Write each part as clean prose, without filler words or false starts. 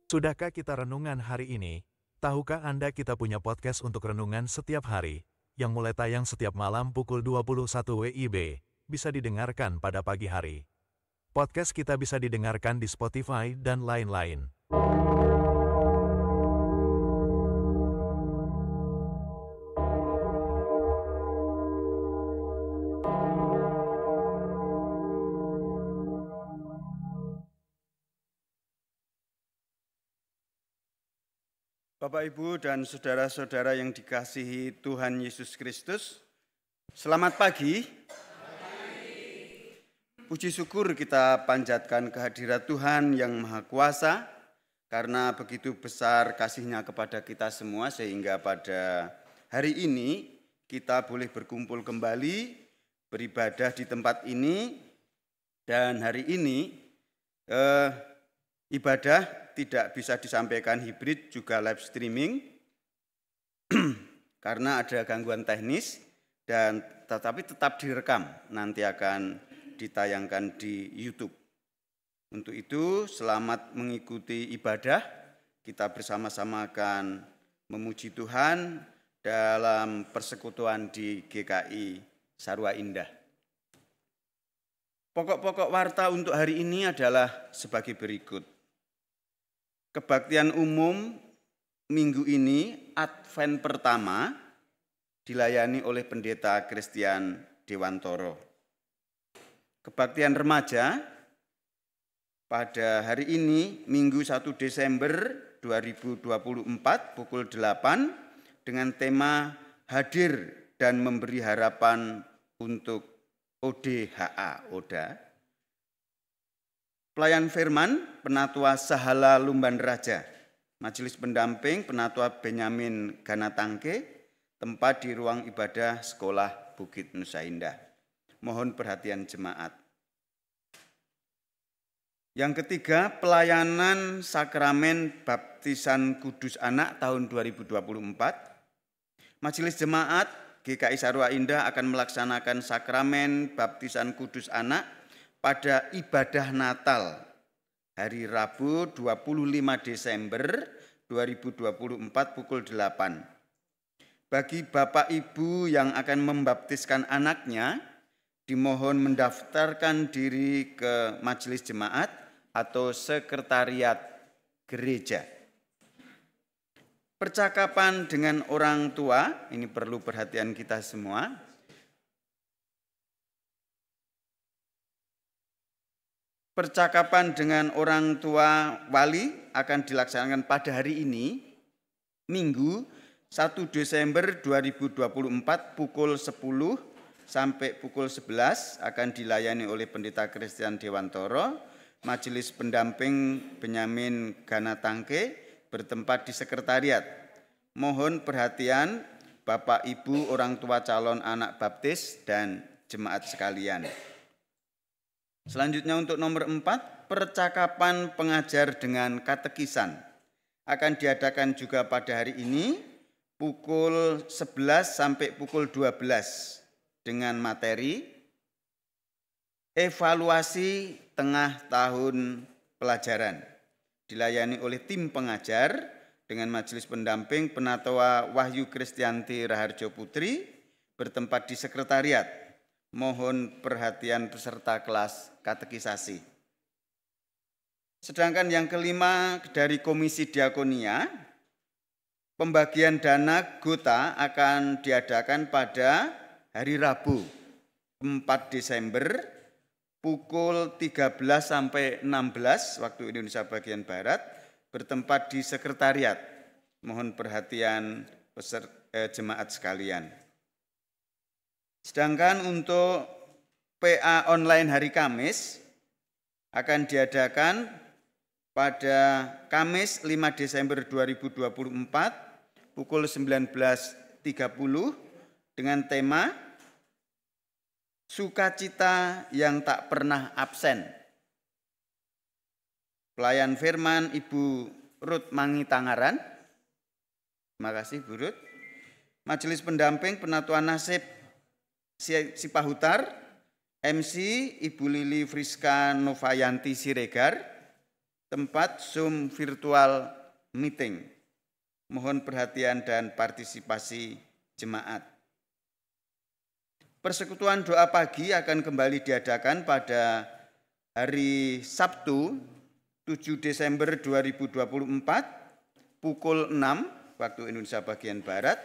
Sudahkah kita renungan hari ini? Tahukah Anda kita punya podcast untuk renungan setiap hari, yang mulai tayang setiap malam pukul 21 WIB, bisa didengarkan pada pagi hari. Podcast kita bisa didengarkan di Spotify dan lain-lain. Bapak, Ibu, dan saudara-saudara yang dikasihi Tuhan Yesus Kristus, selamat pagi. Puji syukur kita panjatkan kehadirat Tuhan yang Maha Kuasa, karena begitu besar kasih-Nya kepada kita semua, sehingga pada hari ini kita boleh berkumpul kembali, beribadah di tempat ini, dan hari ini ibadah tidak bisa disampaikan hibrid, juga live streaming karena ada gangguan teknis, dan tetapi tetap direkam, nanti akan ditayangkan di YouTube. Untuk itu selamat mengikuti ibadah, kita bersama-sama akan memuji Tuhan dalam persekutuan di GKI Sarwa Indah. Pokok-pokok warta untuk hari ini adalah sebagai berikut. Kebaktian umum minggu ini, Advent pertama, dilayani oleh Pendeta Christian Dewantoro. Kebaktian remaja pada hari ini, Minggu 1 Desember 2024, pukul 8, dengan tema Hadir dan Memberi Harapan untuk ODHA, Oda. Pelayan firman, Penatua Sahala Lumban Raja, Majelis Pendamping, Penatua Benyamin Ganatangke, tempat di ruang ibadah Sekolah Bukit Nusa Indah. Mohon perhatian jemaat. Yang ketiga, pelayanan sakramen baptisan kudus anak tahun 2024. Majelis Jemaat GKI Sarwa Indah akan melaksanakan sakramen baptisan kudus anak pada ibadah Natal hari Rabu 25 Desember 2024 pukul 8. Bagi Bapak Ibu yang akan membaptiskan anaknya, dimohon mendaftarkan diri ke Majelis Jemaat atau Sekretariat Gereja. Percakapan dengan orang tua, ini perlu perhatian kita semua. Percakapan dengan orang tua wali akan dilaksanakan pada hari ini, Minggu 1 Desember 2024 pukul 10 sampai pukul 11 akan dilayani oleh Pendeta Christian Dewantoro, Majelis Pendamping Benyamin Ganatangke, bertempat di sekretariat. Mohon perhatian Bapak Ibu orang tua calon anak baptis dan jemaat sekalian. Selanjutnya untuk nomor 4, percakapan pengajar dengan katekisan akan diadakan juga pada hari ini pukul 11 sampai pukul 12 dengan materi evaluasi tengah tahun pelajaran. Dilayani oleh tim pengajar dengan Majelis Pendamping Penatua Wahyu Kristianti Raharjo Putri, bertempat di sekretariat. Mohon perhatian peserta kelas katekisasi. Sedangkan yang kelima dari Komisi Diakonia, pembagian dana Gota akan diadakan pada hari Rabu 4 Desember pukul 13 sampai 16 waktu Indonesia bagian Barat, bertempat di sekretariat. Mohon perhatian jemaat sekalian. Sedangkan untuk PA online hari Kamis akan diadakan pada Kamis 5 Desember 2024 pukul 19.30 dengan tema Sukacita yang tak pernah absen. Pelayan firman Ibu Ruth Mangi Tangaran. Terima kasih Bu Ruth. Majelis Pendamping Penatua Nasib Sipahutar, MC Ibu Lili Friska Novayanti Siregar, tempat Zoom virtual meeting. Mohon perhatian dan partisipasi jemaat. Persekutuan doa pagi akan kembali diadakan pada hari Sabtu 7 Desember 2024 pukul 6 waktu Indonesia bagian Barat,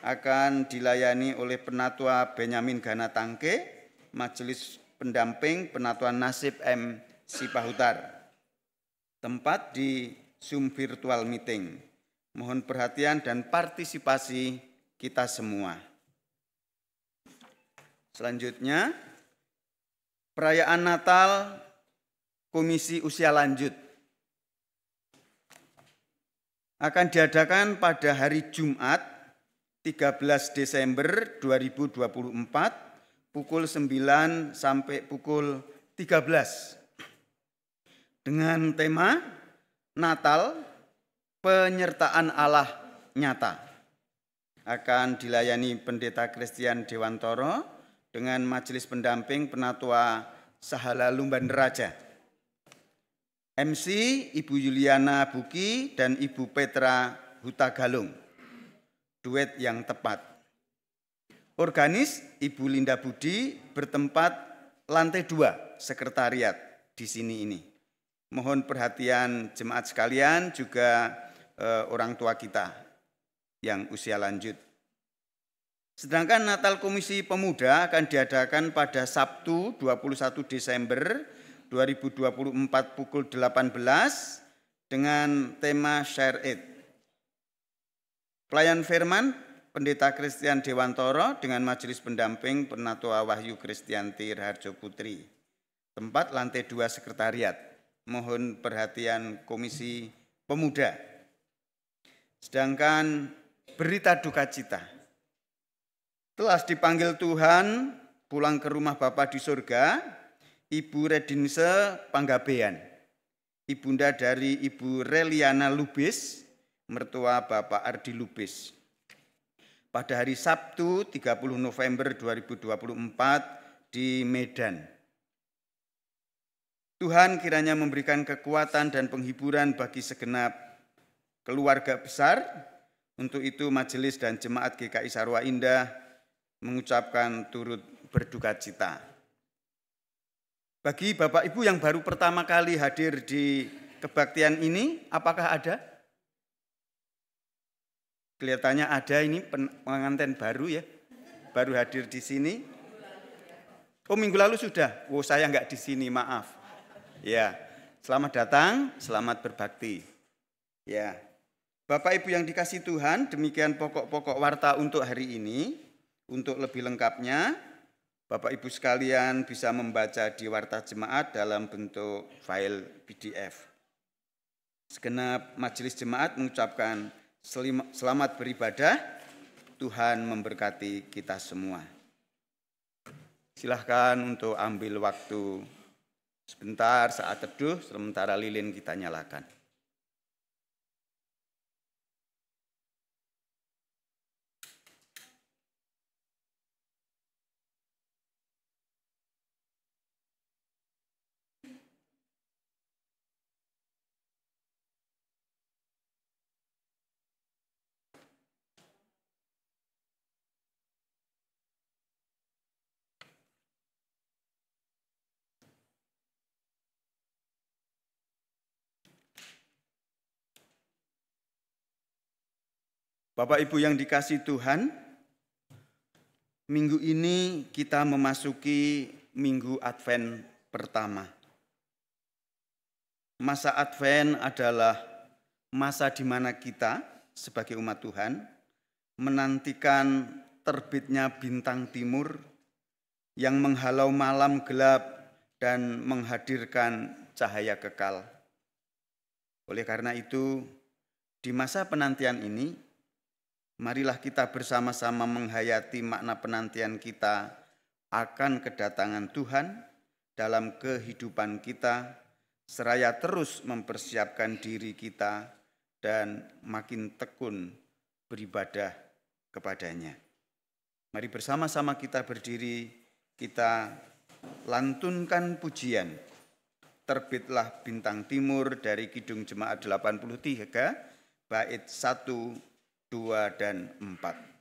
akan dilayani oleh Penatua Benyamin Gana Tangke, Majelis Pendamping Penatuan Nasib M. Sipahutar. Tempat di Zoom virtual meeting. Mohon perhatian dan partisipasi kita semua. Selanjutnya, perayaan Natal Komisi Usia Lanjut akan diadakan pada hari Jumat 13 Desember 2024 pukul 9 sampai pukul 13 dengan tema Natal Penyertaan Allah Nyata. Akan dilayani Pendeta Christian Dewantoro dengan Majelis Pendamping Penatua Sahala Lumban Raja. MC Ibu Yuliana Buki dan Ibu Petra Hutagalung. Duet yang tepat. Organis Ibu Linda Budi bertempat lantai 2 sekretariat di sini ini. Mohon perhatian jemaat sekalian, juga orang tua kita yang usia lanjut. Sedangkan Natal Komisi Pemuda akan diadakan pada Sabtu 21 Desember 2024 pukul 18 dengan tema Share It. Pelayan firman Pendeta Christian Dewantoro dengan Majelis Pendamping Penatua Wahyu Kristianti Raharjo Putri. Tempat lantai 2 sekretariat. Mohon perhatian Komisi Pemuda. Sedangkan berita duka cita. Telah dipanggil Tuhan pulang ke rumah Bapa di surga, Ibu Redinse Panggabean, ibunda dari Ibu Reliana Lubis, mertua Bapak Ardi Lubis. Pada hari Sabtu 30 November 2024 di Medan. Tuhan kiranya memberikan kekuatan dan penghiburan bagi segenap keluarga besar. Untuk itu majelis dan jemaat GKI Sarwa Indah mengucapkan turut berduka cita. Bagi Bapak Ibu yang baru pertama kali hadir di kebaktian ini, apakah ada? Kelihatannya ada, ini pengantin baru ya, baru hadir di sini. Oh, minggu lalu sudah. Oh, saya enggak di sini, maaf. Ya, selamat datang, selamat berbakti. Ya. Bapak Ibu yang dikasihi Tuhan, demikian pokok-pokok warta untuk hari ini. Untuk lebih lengkapnya, Bapak Ibu sekalian bisa membaca di warta jemaat dalam bentuk file PDF. Segenap majelis jemaat mengucapkan selamat beribadah, Tuhan memberkati kita semua. Silahkan untuk ambil waktu sebentar saat teduh, sementara lilin kita nyalakan. Bapak Ibu yang dikasihi Tuhan, minggu ini kita memasuki minggu Advent pertama. Masa Advent adalah masa di mana kita sebagai umat Tuhan menantikan terbitnya bintang timur yang menghalau malam gelap dan menghadirkan cahaya kekal. Oleh karena itu, di masa penantian ini, marilah kita bersama-sama menghayati makna penantian kita akan kedatangan Tuhan dalam kehidupan kita, seraya terus mempersiapkan diri kita dan makin tekun beribadah kepadanya. Mari bersama-sama kita berdiri, kita lantunkan pujian Terbitlah Bintang Timur dari Kidung Jemaat 83, bait 1, 2, dan 4.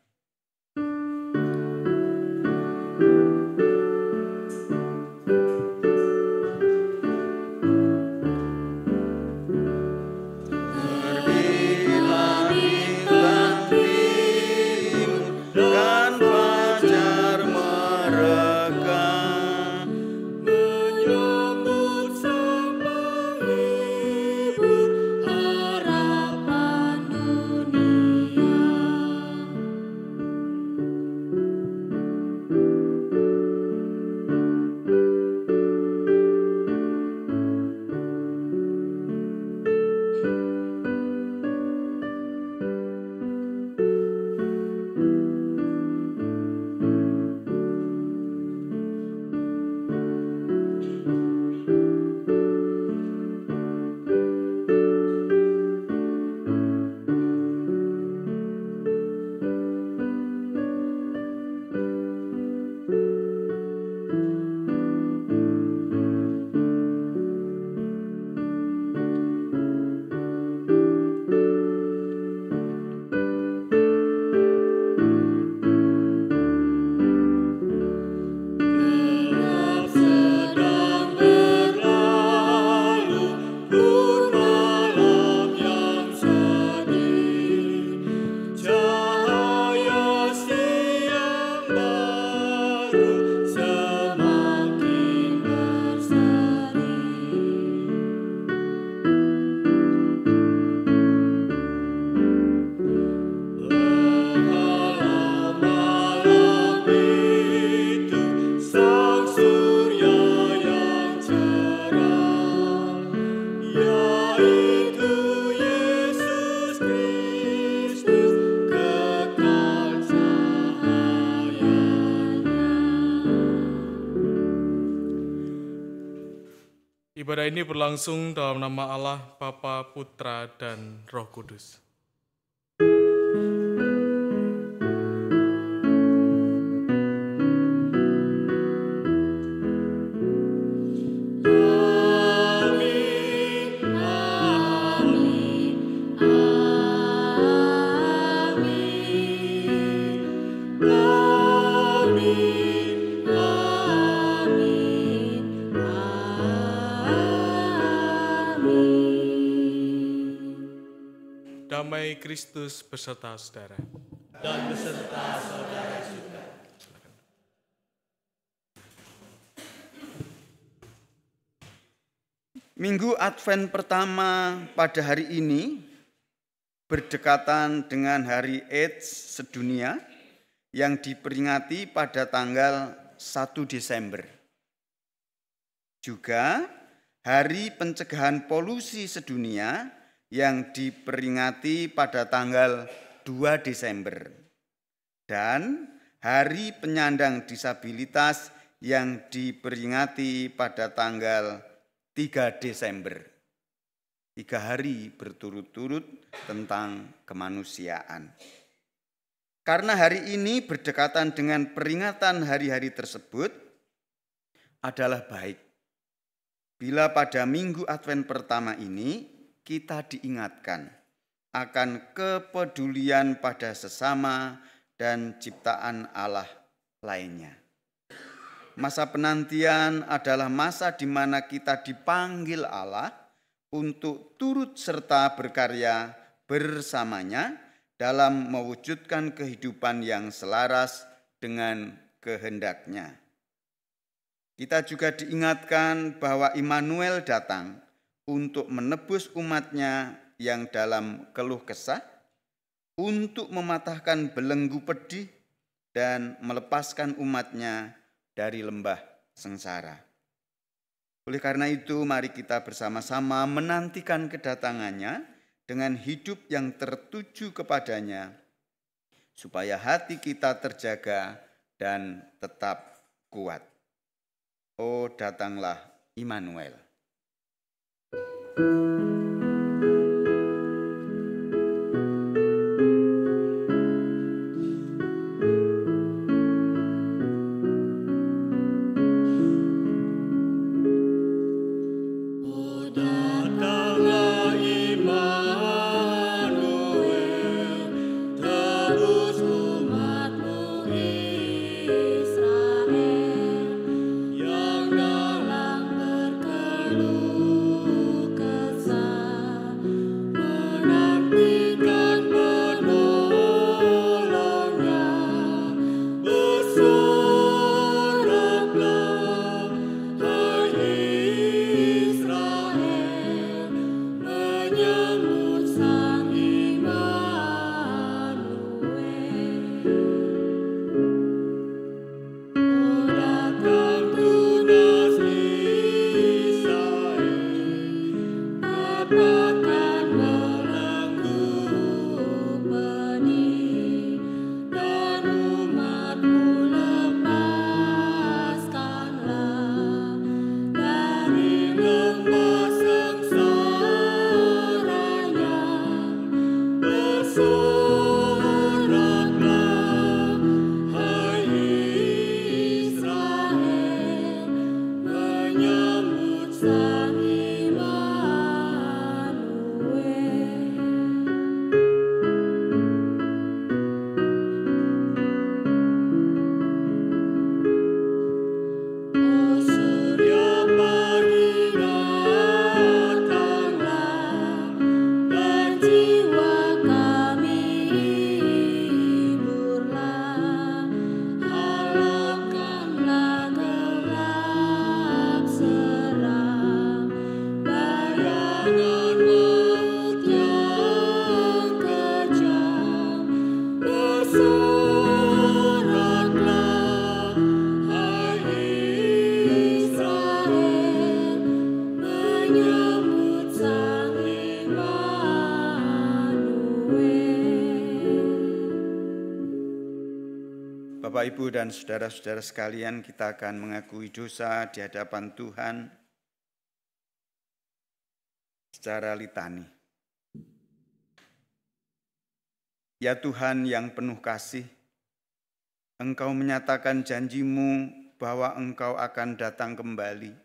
Ibadah ini berlangsung dalam nama Allah, Bapa, Putra, dan Roh Kudus. Damai Kristus beserta saudara. Dan beserta saudara juga. Minggu Advent pertama pada hari ini berdekatan dengan Hari AIDS sedunia yang diperingati pada tanggal 1 Desember. Juga Hari Pencegahan Polusi Sedunia yang diperingati pada tanggal 2 Desember. Dan Hari Penyandang Disabilitas yang diperingati pada tanggal 3 Desember. 3 hari berturut-turut tentang kemanusiaan. Karena hari ini berdekatan dengan peringatan hari-hari tersebut adalah baik bila pada Minggu Advent pertama ini kita diingatkan akan kepedulian pada sesama dan ciptaan Allah lainnya. Masa penantian adalah masa di mana kita dipanggil Allah untuk turut serta berkarya bersamanya dalam mewujudkan kehidupan yang selaras dengan kehendaknya. Kita juga diingatkan bahwa Immanuel datang untuk menebus umatnya yang dalam keluh kesah, untuk mematahkan belenggu pedih dan melepaskan umatnya dari lembah sengsara. Oleh karena itu, mari kita bersama-sama menantikan kedatangannya dengan hidup yang tertuju kepadanya, supaya hati kita terjaga dan tetap kuat. Oh, datanglah Immanuel. Bapak, Ibu, dan saudara-saudara sekalian, kita akan mengakui dosa di hadapan Tuhan secara litani. Ya Tuhan yang penuh kasih, Engkau menyatakan janji-Mu bahwa Engkau akan datang kembali.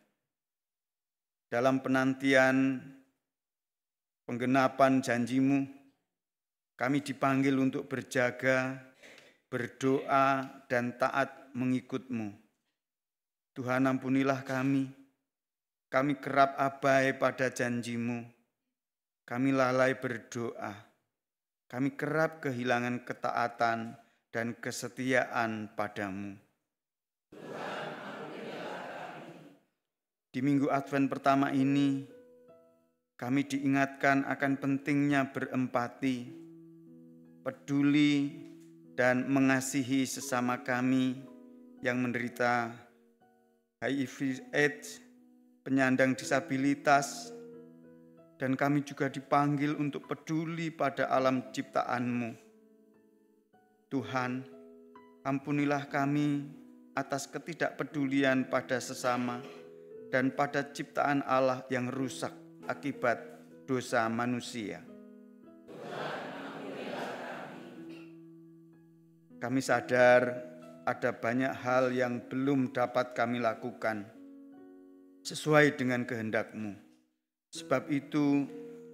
Dalam penantian penggenapan janji-Mu, kami dipanggil untuk berjaga, berdoa, dan taat mengikut-Mu. Tuhan, ampunilah kami kerap abai pada janji-Mu, kami lalai berdoa, kami kerap kehilangan ketaatan dan kesetiaan padamu. Tuhan, ampunilah kami. Di minggu Advent pertama ini, kami diingatkan akan pentingnya berempati, peduli, dan mengasihi sesama kami yang menderita HIV/AIDS, penyandang disabilitas, dan kami juga dipanggil untuk peduli pada alam ciptaan-Mu. Tuhan, ampunilah kami atas ketidakpedulian pada sesama dan pada ciptaan Allah yang rusak akibat dosa manusia. Kami sadar ada banyak hal yang belum dapat kami lakukan sesuai dengan kehendak-Mu. Sebab itu,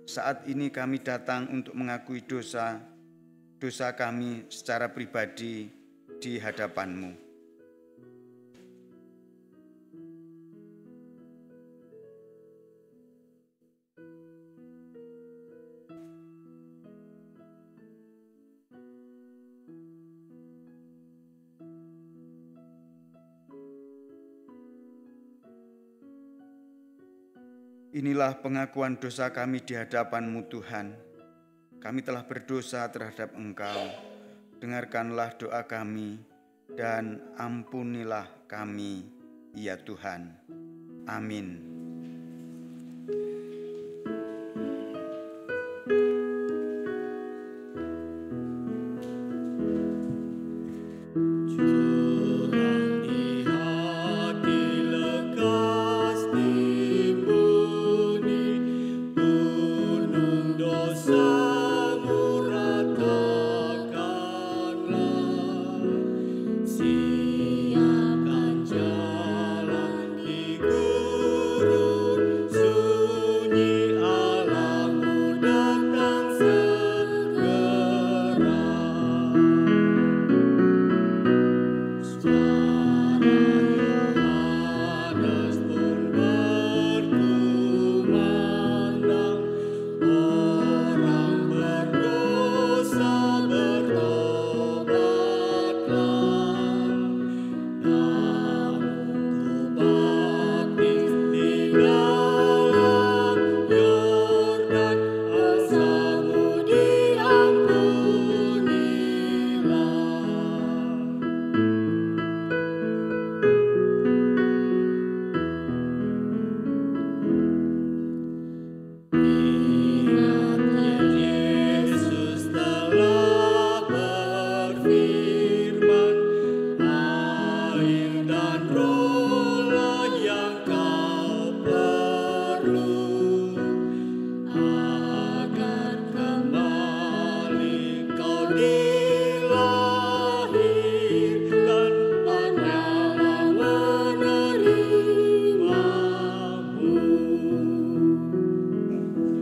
saat ini kami datang untuk mengakui dosa kami secara pribadi di hadapan-Mu. Inilah pengakuan dosa kami di hadapan-Mu, Tuhan. Kami telah berdosa terhadap Engkau. Dengarkanlah doa kami dan ampunilah kami, ya Tuhan. Amin. Siapkan jalan di gunung.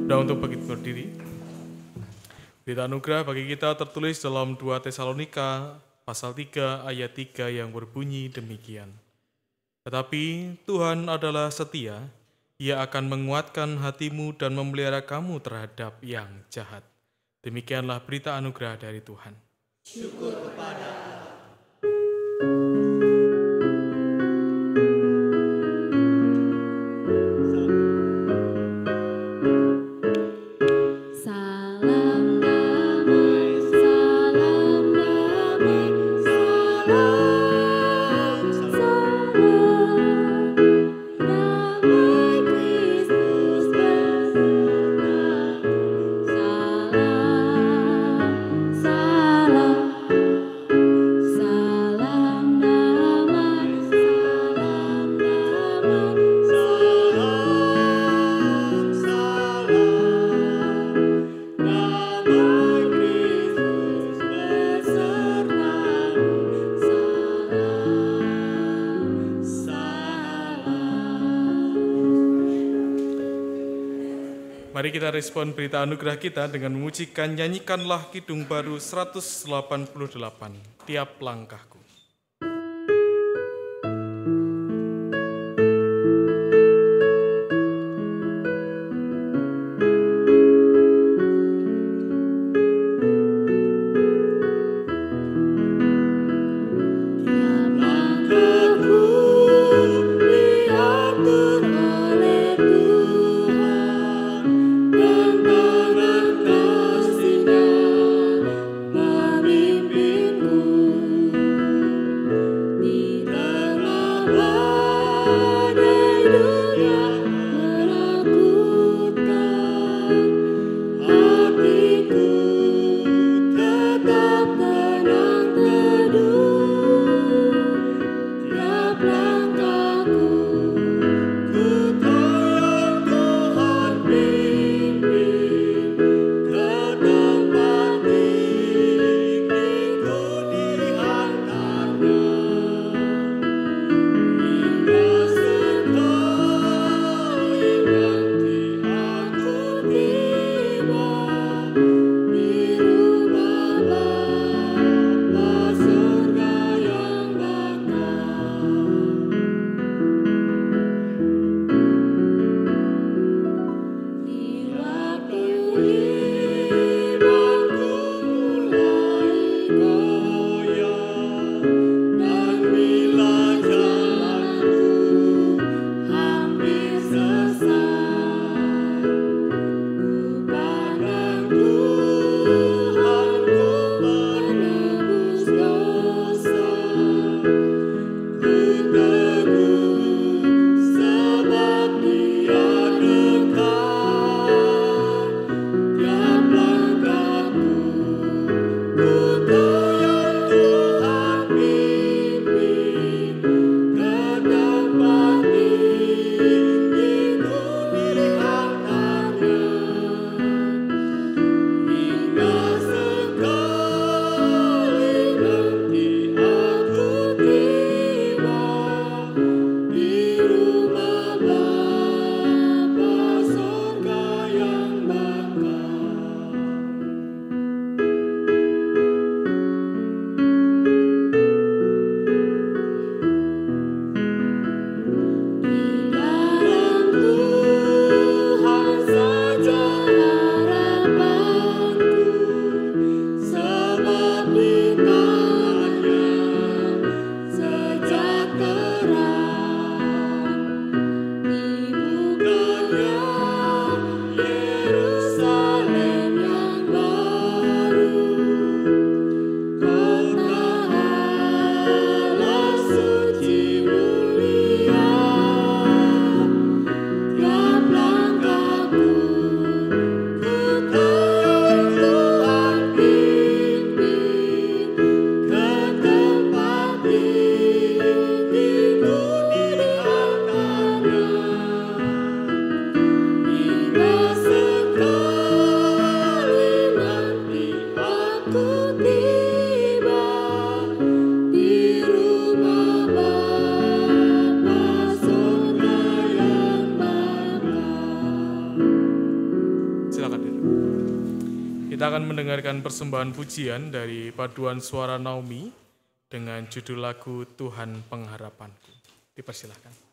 Dan untuk berdiri, berita anugerah bagi kita tertulis dalam 2 Tesalonika pasal 3 ayat 3 yang berbunyi demikian. Tetapi Tuhan adalah setia, Ia akan menguatkan hatimu dan memelihara kamu terhadap yang jahat. Demikianlah berita anugerah dari Tuhan. Syukur kepada Mari kita respon berita anugerah kita dengan memujikan Nyanyikanlah Kidung Baru 188, Tiap Langkahku. Memimpinku Kita akan mendengarkan persembahan pujian dari paduan suara Naomi dengan judul lagu Tuhan Pengharapanku. Dipersilahkan.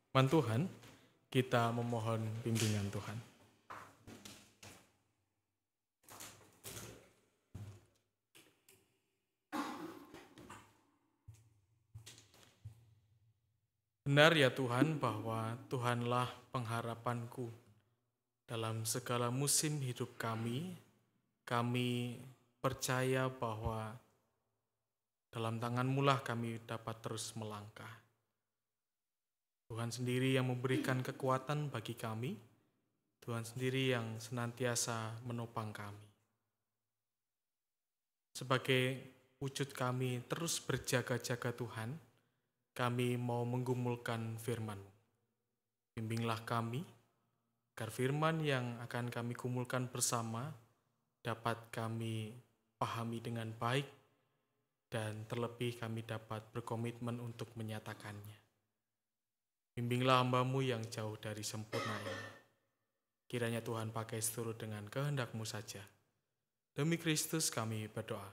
Firman Tuhan, kita memohon bimbingan Tuhan. Benar ya Tuhan bahwa Tuhanlah pengharapanku. Dalam segala musim hidup kami percaya bahwa dalam tangan-Mu lah kami dapat terus melangkah. Tuhan sendiri yang memberikan kekuatan bagi kami, Tuhan sendiri yang senantiasa menopang kami. Sebagai wujud kami terus berjaga-jaga Tuhan, kami mau menggumulkan firman-Mu. Bimbinglah kami, agar firman yang akan kami gumulkan bersama dapat kami pahami dengan baik dan terlebih kami dapat berkomitmen untuk menyatakannya. Bimbinglah hamba-Mu yang jauh dari sempurna ini. Kiranya Tuhan pakai seturut dengan kehendak-Mu saja. Demi Kristus kami berdoa.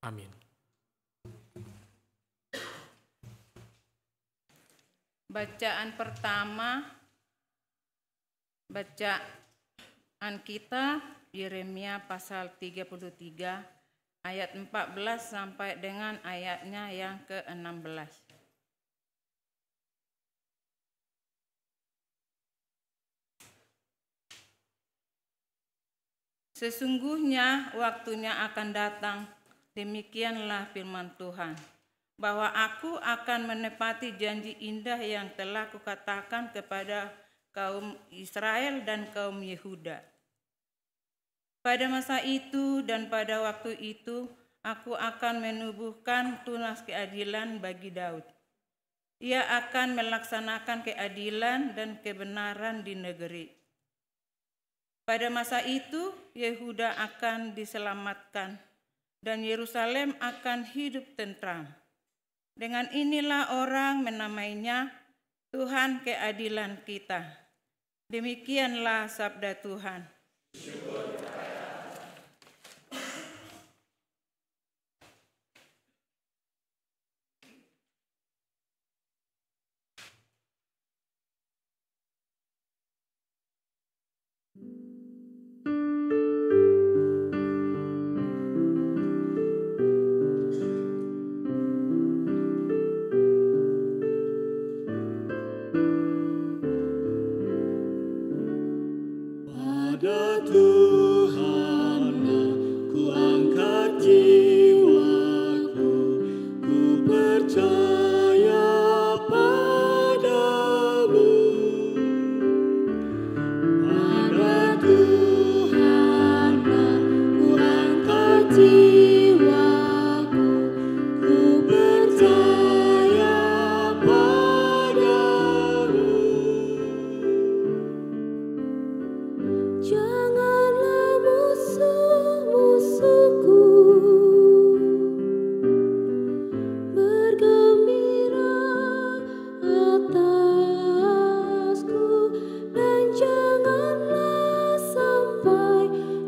Amin. Bacaan pertama, bacaan kita Yeremia pasal 33 ayat 14 sampai dengan ayatnya yang ke-16. Sesungguhnya waktunya akan datang, demikianlah firman Tuhan, bahwa aku akan menepati janji indah yang telah kukatakan kepada kaum Israel dan kaum Yehuda. Pada masa itu dan pada waktu itu, aku akan menubuhkan tunas keadilan bagi Daud. Ia akan melaksanakan keadilan dan kebenaran di negeri. Pada masa itu, Yehuda akan diselamatkan dan Yerusalem akan hidup tentram. Dengan inilah orang menamainya Tuhan keadilan kita. Demikianlah sabda Tuhan.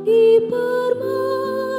Dipermalukan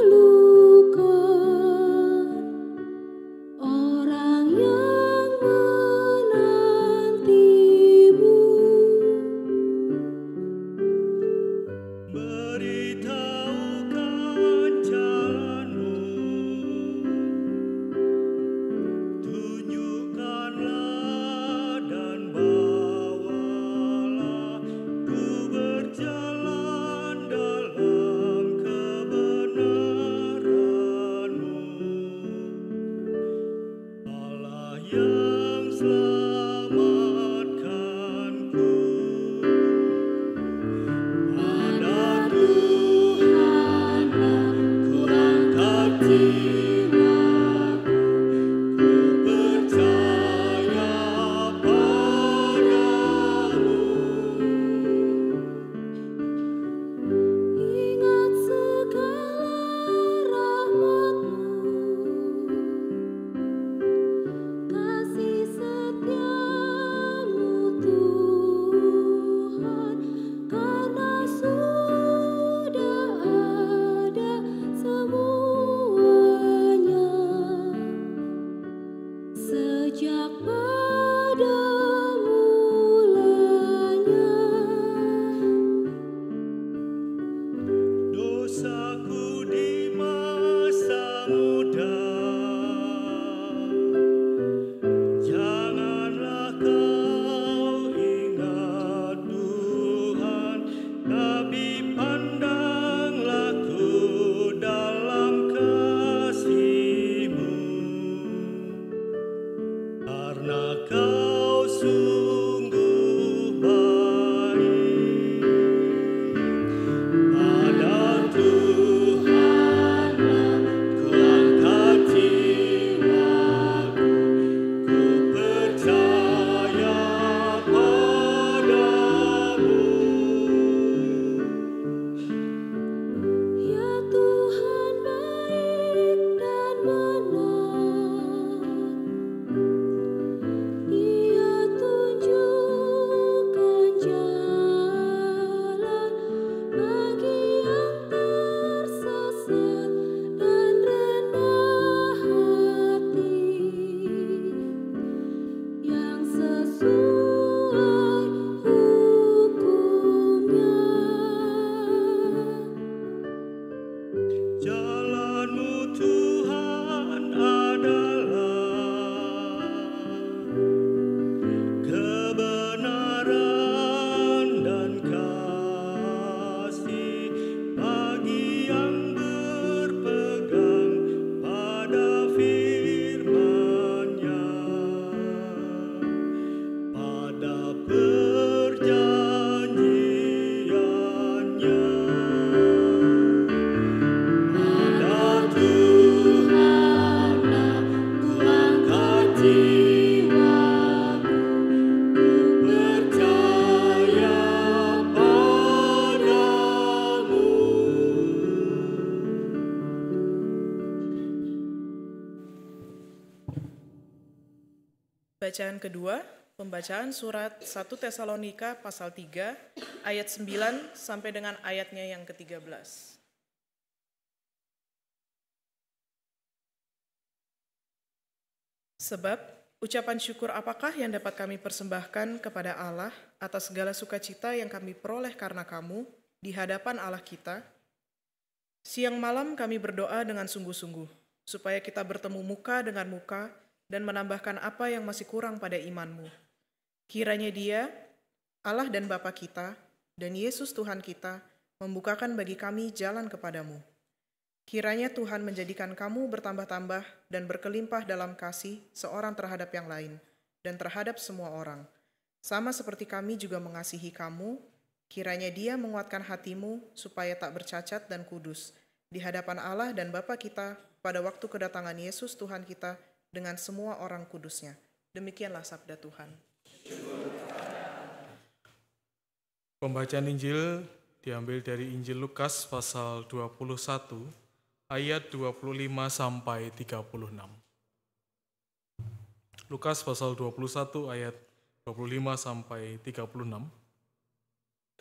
Bacaan kedua, pembacaan surat 1 Tesalonika pasal 3 ayat 9 sampai dengan ayatnya yang ke-13. Sebab, ucapan syukur apakah yang dapat kami persembahkan kepada Allah atas segala sukacita yang kami peroleh karena kamu di hadapan Allah kita? Siang malam kami berdoa dengan sungguh-sungguh, supaya kita bertemu muka dengan muka dan menambahkan apa yang masih kurang pada imanmu. Kiranya Dia, Allah dan Bapa kita, dan Yesus Tuhan kita, membukakan bagi kami jalan kepadamu. Kiranya Tuhan menjadikan kamu bertambah-tambah dan berkelimpah dalam kasih seorang terhadap yang lain dan terhadap semua orang. Sama seperti kami juga mengasihi kamu, kiranya Dia menguatkan hatimu supaya tak bercacat dan kudus di hadapan Allah dan Bapa kita pada waktu kedatangan Yesus Tuhan kita dengan semua orang kudusnya. Demikianlah sabda Tuhan. Pembacaan Injil diambil dari Injil Lukas pasal 21 ayat 25 sampai 36. Lukas pasal 21 ayat 25 sampai 36.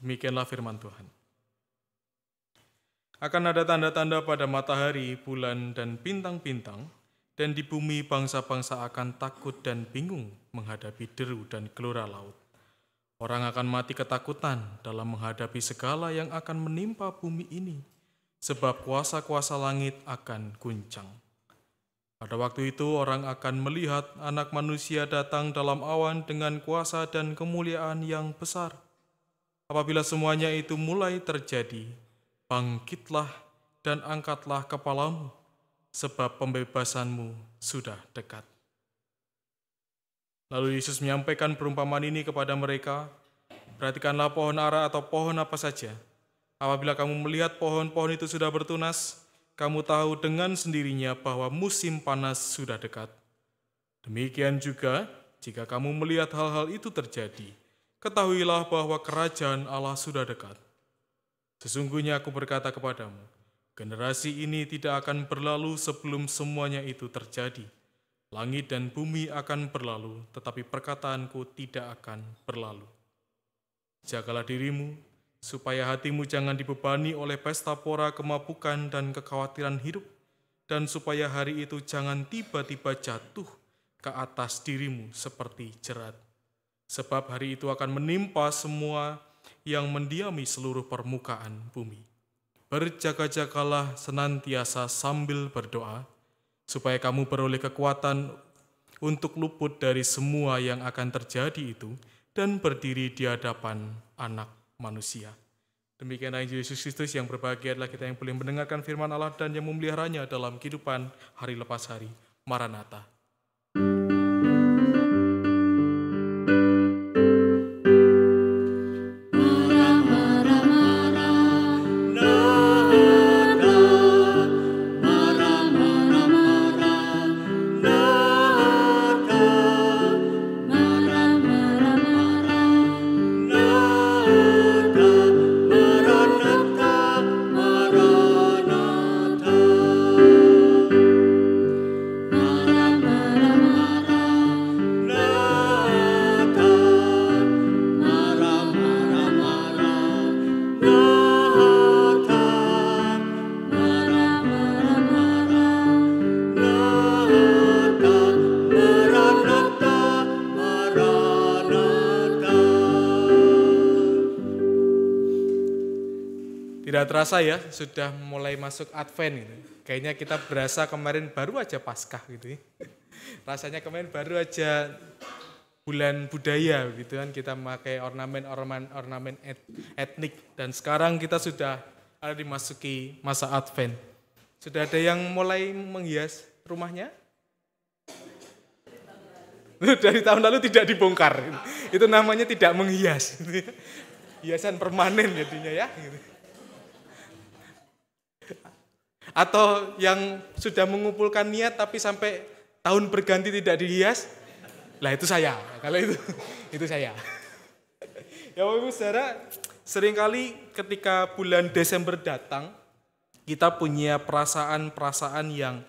Demikianlah firman Tuhan. Akan ada tanda-tanda pada matahari, bulan, dan bintang-bintang, dan di bumi bangsa-bangsa akan takut dan bingung menghadapi deru dan gelora laut. Orang akan mati ketakutan dalam menghadapi segala yang akan menimpa bumi ini, sebab kuasa-kuasa langit akan guncang. Pada waktu itu orang akan melihat Anak Manusia datang dalam awan dengan kuasa dan kemuliaan yang besar. Apabila semuanya itu mulai terjadi, bangkitlah dan angkatlah kepalamu, sebab pembebasanmu sudah dekat. Lalu Yesus menyampaikan perumpamaan ini kepada mereka, perhatikanlah pohon ara atau pohon apa saja. Apabila kamu melihat pohon-pohon itu sudah bertunas, kamu tahu dengan sendirinya bahwa musim panas sudah dekat. Demikian juga, jika kamu melihat hal-hal itu terjadi, ketahuilah bahwa kerajaan Allah sudah dekat. Sesungguhnya aku berkata kepadamu, generasi ini tidak akan berlalu sebelum semuanya itu terjadi. Langit dan bumi akan berlalu, tetapi perkataanku tidak akan berlalu. Jagalah dirimu, supaya hatimu jangan dibebani oleh pesta pora kemabukan dan kekhawatiran hidup, dan supaya hari itu jangan tiba-tiba jatuh ke atas dirimu seperti jerat. Sebab hari itu akan menimpa semua yang mendiami seluruh permukaan bumi. Berjaga-jagalah senantiasa sambil berdoa, supaya kamu beroleh kekuatan untuk luput dari semua yang akan terjadi itu, dan berdiri di hadapan Anak Manusia. Demikianlah Injil Yesus Kristus. Yang berbahagia adalah kita yang boleh mendengarkan firman Allah dan yang memeliharanya dalam kehidupan hari lepas hari. Maranatha. Tidak terasa ya, sudah mulai masuk Advent gitu. Kayaknya kita berasa kemarin baru aja Paskah gitu ya. Rasanya kemarin baru aja bulan budaya gitu kan, kita memakai ornamen etnik, dan sekarang kita sudah ada dimasuki masa Advent. Sudah ada yang mulai menghias rumahnya? Dari tahun lalu tidak dibongkar. Itu namanya tidak menghias. Hiasan permanen jadinya ya. Atau yang sudah mengumpulkan niat tapi sampai tahun berganti tidak dihias, lah itu saya. Kalau itu saya. Ya Bapak Ibu Saudara, seringkali ketika bulan Desember datang, kita punya perasaan-perasaan yang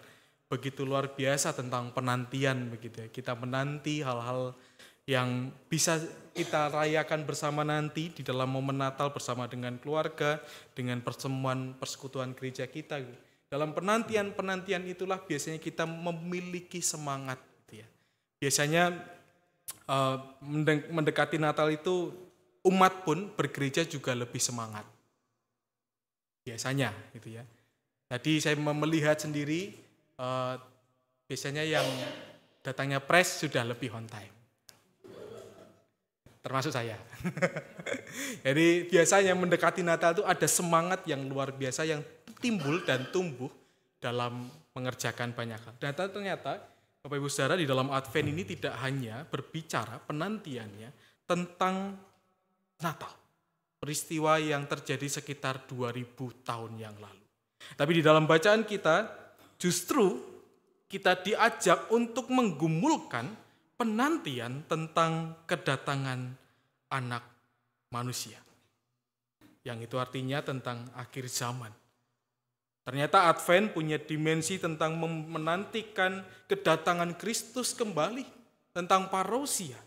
begitu luar biasa tentang penantian begitu ya. Kita menanti hal-hal yang bisa kita rayakan bersama nanti di dalam momen Natal bersama dengan keluarga, dengan pertemuan persekutuan gereja kita. Dalam penantian itulah biasanya kita memiliki semangat. Gitu ya. Biasanya mendekati Natal itu umat pun bergereja juga lebih semangat. Biasanya gitu ya. Jadi saya melihat sendiri biasanya yang datangnya pres sudah lebih on time. Termasuk saya. Jadi biasanya mendekati Natal itu ada semangat yang luar biasa yang timbul dan tumbuh dalam mengerjakan banyak hal. Dan ternyata Bapak Ibu Saudara di dalam Advent ini tidak hanya berbicara penantiannya tentang Natal. Peristiwa yang terjadi sekitar 2000 tahun yang lalu. Tapi di dalam bacaan kita justru kita diajak untuk menggumulkan penantian tentang kedatangan anak manusia. Yang itu artinya tentang akhir zaman. Ternyata Advent punya dimensi tentang menantikan kedatangan Kristus kembali, tentang parousia.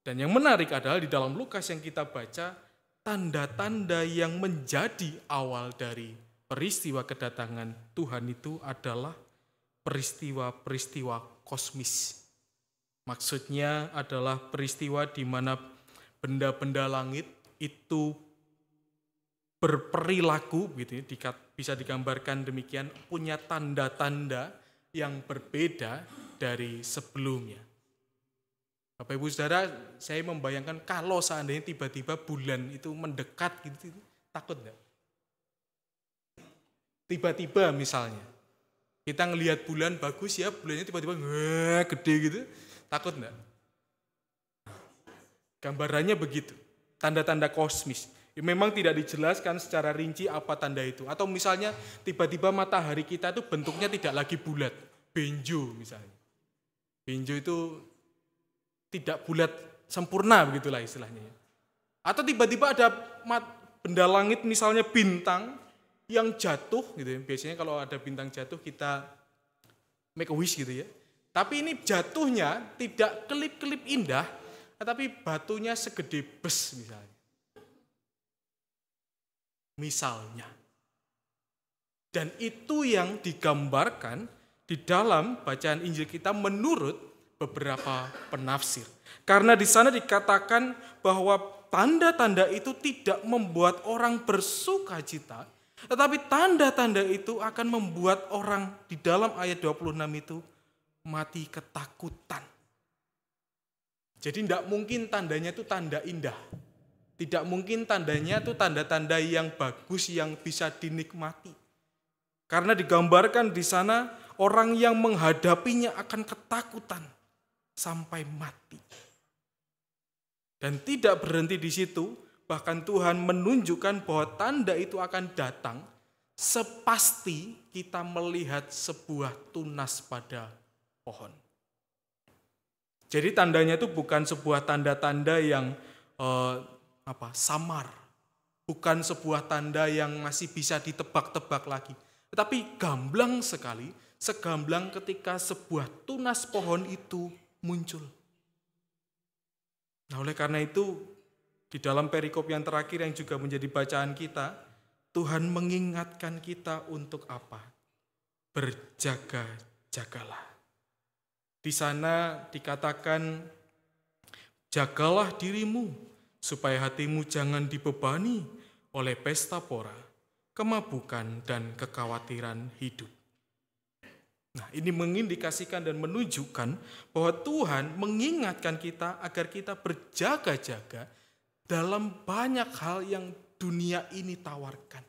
Dan yang menarik adalah di dalam Lukas yang kita baca, tanda-tanda yang menjadi awal dari peristiwa kedatangan Tuhan itu adalah peristiwa-peristiwa kosmis. Maksudnya adalah peristiwa di mana benda-benda langit itu berperilaku, gitu, bisa digambarkan demikian, punya tanda-tanda yang berbeda dari sebelumnya. Bapak Ibu Saudara, saya membayangkan kalau seandainya tiba-tiba bulan itu mendekat, gitu, takut enggak? Tiba-tiba misalnya, kita ngelihat bulan bagus ya, bulannya tiba-tiba gede gitu, takut enggak? Gambarannya begitu, tanda-tanda kosmis. Memang tidak dijelaskan secara rinci apa tanda itu. Atau misalnya tiba-tiba matahari kita itu bentuknya tidak lagi bulat, benjo misalnya. Benjo itu tidak bulat sempurna begitulah istilahnya. Atau tiba-tiba ada benda langit misalnya bintang yang jatuh gitu ya. Biasanya kalau ada bintang jatuh kita make a wish gitu ya. Tapi ini jatuhnya tidak kelip-kelip indah, tetapi batunya segede bes misalnya. Dan itu yang digambarkan di dalam bacaan Injil kita menurut beberapa penafsir. Karena di sana dikatakan bahwa tanda-tanda itu tidak membuat orang bersukacita, tetapi tanda-tanda itu akan membuat orang di dalam ayat 26 itu mati ketakutan. Jadi tidak mungkin tandanya itu tanda indah. Tidak mungkin tandanya itu tanda-tanda yang bagus yang bisa dinikmati. Karena digambarkan di sana orang yang menghadapinya akan ketakutan sampai mati. Dan tidak berhenti di situ, bahkan Tuhan menunjukkan bahwa tanda itu akan datang sepasti kita melihat sebuah tunas pada pohon. Jadi tandanya itu bukan sebuah tanda-tanda yang samar. Bukan sebuah tanda yang masih bisa ditebak-tebak lagi. Tetapi gamblang sekali, segamblang ketika sebuah tunas pohon itu muncul. Nah, oleh karena itu, di dalam perikop yang terakhir yang juga menjadi bacaan kita, Tuhan mengingatkan kita untuk apa? Berjaga-jagalah. Di sana dikatakan, jagalah dirimu, supaya hatimu jangan dibebani oleh pesta pora, kemabukan, dan kekhawatiran hidup. Nah, ini mengindikasikan dan menunjukkan bahwa Tuhan mengingatkan kita agar kita berjaga-jaga dalam banyak hal yang dunia ini tawarkan.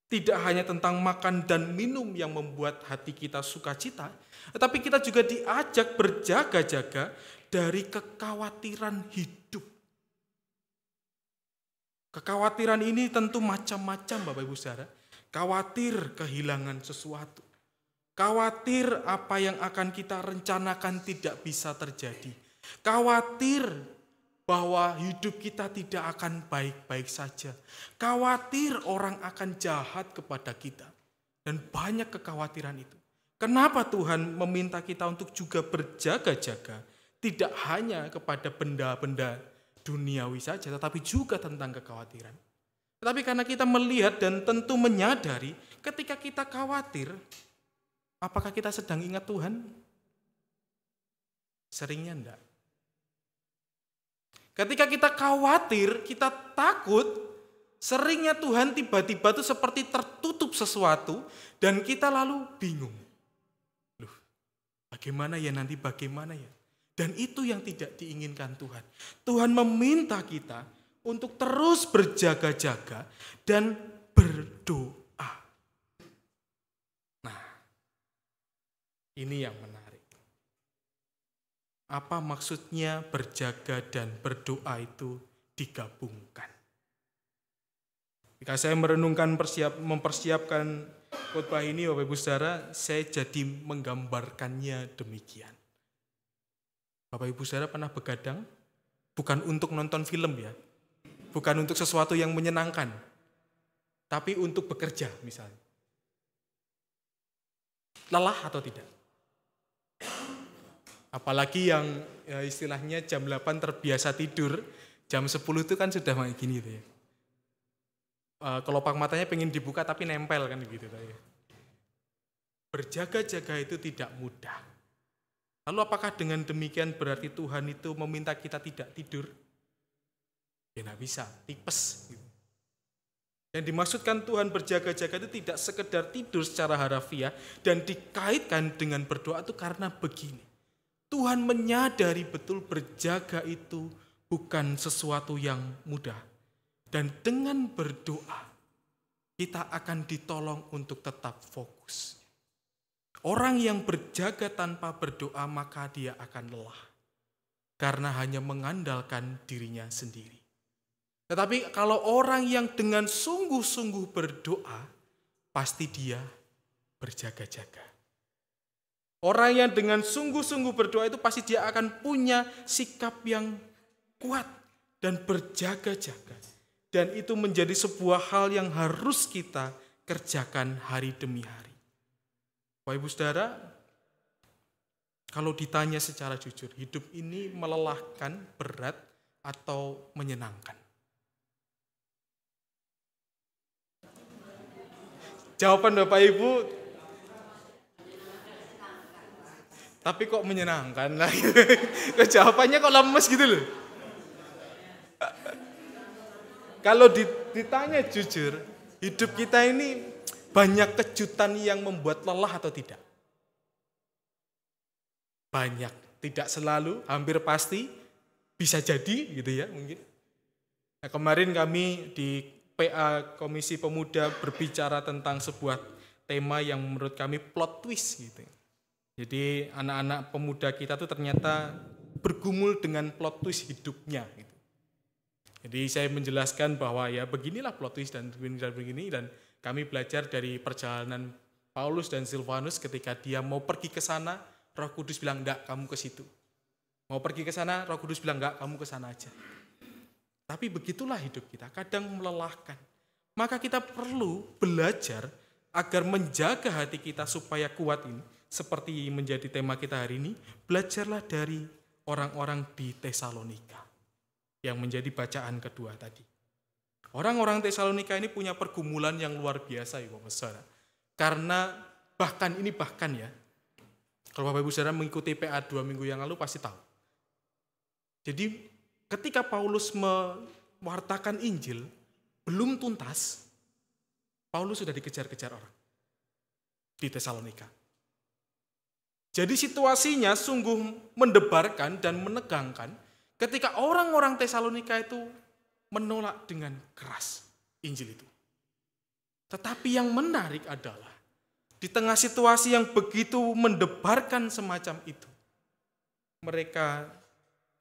Tidak hanya tentang makan dan minum yang membuat hati kita sukacita, tetapi kita juga diajak berjaga-jaga dari kekhawatiran hidup. Kekhawatiran ini tentu macam-macam Bapak Ibu Saudara. Khawatir kehilangan sesuatu. Khawatir apa yang akan kita rencanakan tidak bisa terjadi. Khawatir bahwa hidup kita tidak akan baik-baik saja. Khawatir orang akan jahat kepada kita. Dan banyak kekhawatiran itu. Kenapa Tuhan meminta kita untuk juga berjaga-jaga, tidak hanya kepada benda-benda duniawi saja, tetapi juga tentang kekhawatiran. Tetapi karena kita melihat dan tentu menyadari, ketika kita khawatir, apakah kita sedang ingat Tuhan? Seringnya enggak. Ketika kita khawatir, kita takut, seringnya Tuhan tiba-tiba itu seperti tertutup sesuatu, dan kita lalu bingung. Loh, bagaimana ya nanti, bagaimana ya? Dan itu yang tidak diinginkan Tuhan. Tuhan meminta kita untuk terus berjaga-jaga dan berdoa. Nah, ini yang menarik. Apa maksudnya berjaga dan berdoa itu digabungkan? Jika saya merenungkan mempersiapkan khotbah ini, Bapak Ibu Saudara, saya jadi menggambarkannya demikian. Bapak Ibu Saudara pernah begadang? Bukan untuk nonton film ya, bukan untuk sesuatu yang menyenangkan, tapi untuk bekerja misalnya. Lelah atau tidak? Apalagi yang ya, istilahnya jam 8 terbiasa tidur, jam 10 itu kan sudah kayak gini tuh ya. Kelopak matanya pengen dibuka tapi nempel kan gitu ya. Berjaga-jaga itu tidak mudah. Lalu apakah dengan demikian berarti Tuhan itu meminta kita tidak tidur? Ya tidak bisa, tipes. Yang dimaksudkan Tuhan berjaga-jaga itu tidak sekedar tidur secara harafiah dan dikaitkan dengan berdoa itu karena begini. Tuhan menyadari betul berjaga itu bukan sesuatu yang mudah. Dan dengan berdoa kita akan ditolong untuk tetap fokus. Orang yang berjaga tanpa berdoa maka dia akan lelah. Karena hanya mengandalkan dirinya sendiri. Tetapi kalau orang yang dengan sungguh-sungguh berdoa, pasti dia berjaga-jaga. Orang yang dengan sungguh-sungguh berdoa itu pasti dia akan punya sikap yang kuat dan berjaga-jaga. Dan itu menjadi sebuah hal yang harus kita kerjakan hari demi hari. Bapak Ibu Saudara, kalau ditanya secara jujur, hidup ini melelahkan, berat, atau menyenangkan? Jawaban Bapak Ibu, tapi kok menyenangkan lah. Jawabannya kok lemes gitu loh. Kalau ditanya jujur, hidup kita ini banyak kejutan yang membuat lelah atau tidak? Banyak, tidak selalu, hampir pasti, bisa jadi gitu ya mungkin. Nah, kemarin kami di PA Komisi Pemuda berbicara tentang sebuah tema yang menurut kami plot twist gitu. Jadi anak-anak pemuda kita tuh ternyata bergumul dengan plot twist hidupnya gitu. Jadi saya menjelaskan bahwa ya beginilah plot twist dan begini dan kami belajar dari perjalanan Paulus dan Silvanus ketika dia mau pergi ke sana, Roh Kudus bilang enggak, kamu ke situ. Mau pergi ke sana, Roh Kudus bilang enggak, kamu ke sana aja. Tapi begitulah hidup kita, kadang melelahkan. Maka kita perlu belajar agar menjaga hati kita supaya kuat ini. Seperti menjadi tema kita hari ini, belajarlah dari orang-orang di Tesalonika. Yang menjadi bacaan kedua tadi. Orang-orang Tesalonika ini punya pergumulan yang luar biasa ya Bapak Saudara. Karena bahkan ya, kalau Bapak Ibu Saudara mengikuti PA 2 minggu yang lalu pasti tahu. Jadi ketika Paulus mewartakan Injil, belum tuntas, Paulus sudah dikejar-kejar orang di Tesalonika. Jadi situasinya sungguh mendebarkan dan menegangkan ketika orang-orang Tesalonika itu menolak dengan keras Injil itu. Tetapi yang menarik adalah di tengah situasi yang begitu mendebarkan semacam itu, mereka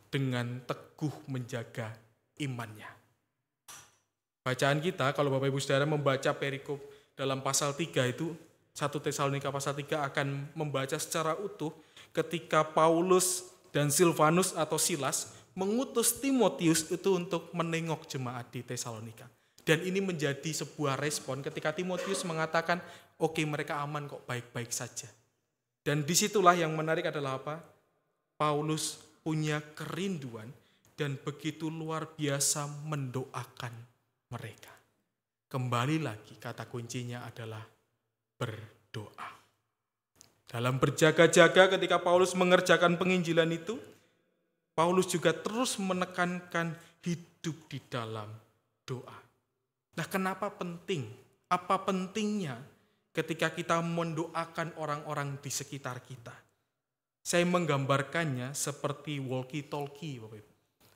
dengan teguh menjaga imannya. Bacaan kita, kalau Bapak Ibu Saudara membaca perikop dalam pasal 3 itu, 1 Tesalonika pasal 3 akan membaca secara utuh ketika Paulus dan Silvanus atau Silas mengutus Timotius itu untuk menengok jemaat di Tesalonika. Dan ini menjadi sebuah respon ketika Timotius mengatakan, oke, mereka aman kok, baik-baik saja. Dan disitulah yang menarik adalah apa? Paulus punya kerinduan dan begitu luar biasa mendoakan mereka. Kembali lagi kata kuncinya adalah berdoa. Dalam berjaga-jaga ketika Paulus mengerjakan penginjilan itu, Paulus juga terus menekankan hidup di dalam doa. Nah, kenapa penting? Apa pentingnya ketika kita mendoakan orang-orang di sekitar kita? Saya menggambarkannya seperti walkie-talkie, Bapak Ibu.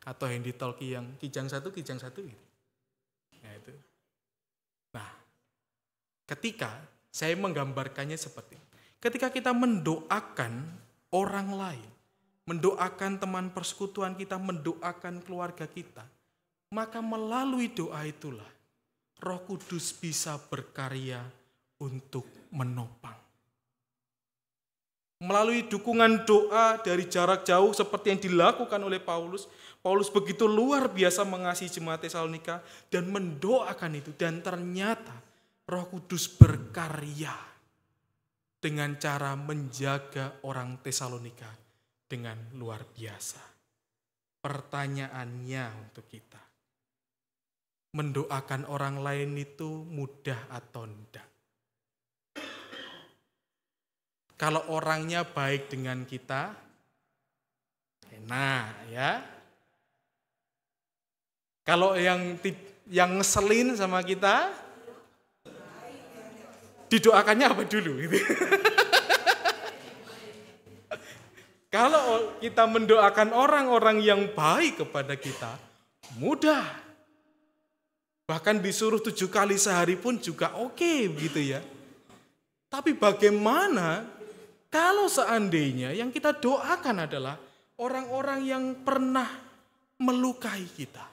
Atau handy-talkie yang kijang satu gitu. Nah, itu. Nah, ketika saya menggambarkannya seperti ketika kita mendoakan orang lain, mendoakan teman persekutuan kita, mendoakan keluarga kita, maka melalui doa itulah Roh Kudus bisa berkarya untuk menopang. Melalui dukungan doa dari jarak jauh seperti yang dilakukan oleh Paulus, Paulus begitu luar biasa mengasihi jemaat Tesalonika dan mendoakan itu. Dan ternyata Roh Kudus berkarya dengan cara menjaga orang Tesalonika dengan luar biasa. Pertanyaannya untuk kita, mendoakan orang lain itu mudah atau enggak? Kalau orangnya baik dengan kita, enak ya. Kalau yang ngeselin sama kita, didoakannya apa dulu? Gitu. Kalau kita mendoakan orang-orang yang baik kepada kita, mudah. Bahkan disuruh 7 kali sehari pun juga oke, gitu ya. Tapi bagaimana kalau seandainya yang kita doakan adalah orang-orang yang pernah melukai kita?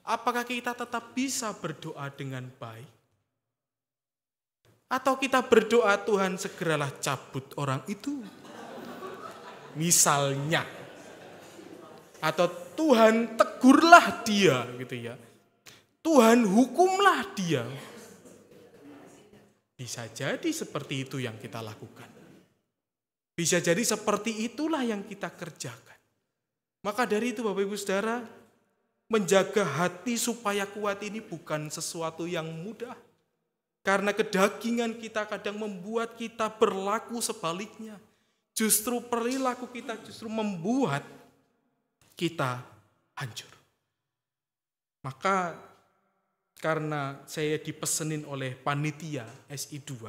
Apakah kita tetap bisa berdoa dengan baik? Atau kita berdoa, Tuhan segeralah cabut orang itu? Misalnya. Atau Tuhan tegurlah dia, gitu ya. Tuhan hukumlah dia. Bisa jadi seperti itu yang kita lakukan. Bisa jadi seperti itulah yang kita kerjakan. Maka dari itu Bapak Ibu Saudara, menjaga hati supaya kuat ini bukan sesuatu yang mudah. Karena kedagingan kita kadang membuat kita berlaku sebaliknya. Justru perilaku kita justru membuat kita hancur. Maka karena saya dipesenin oleh panitia SI2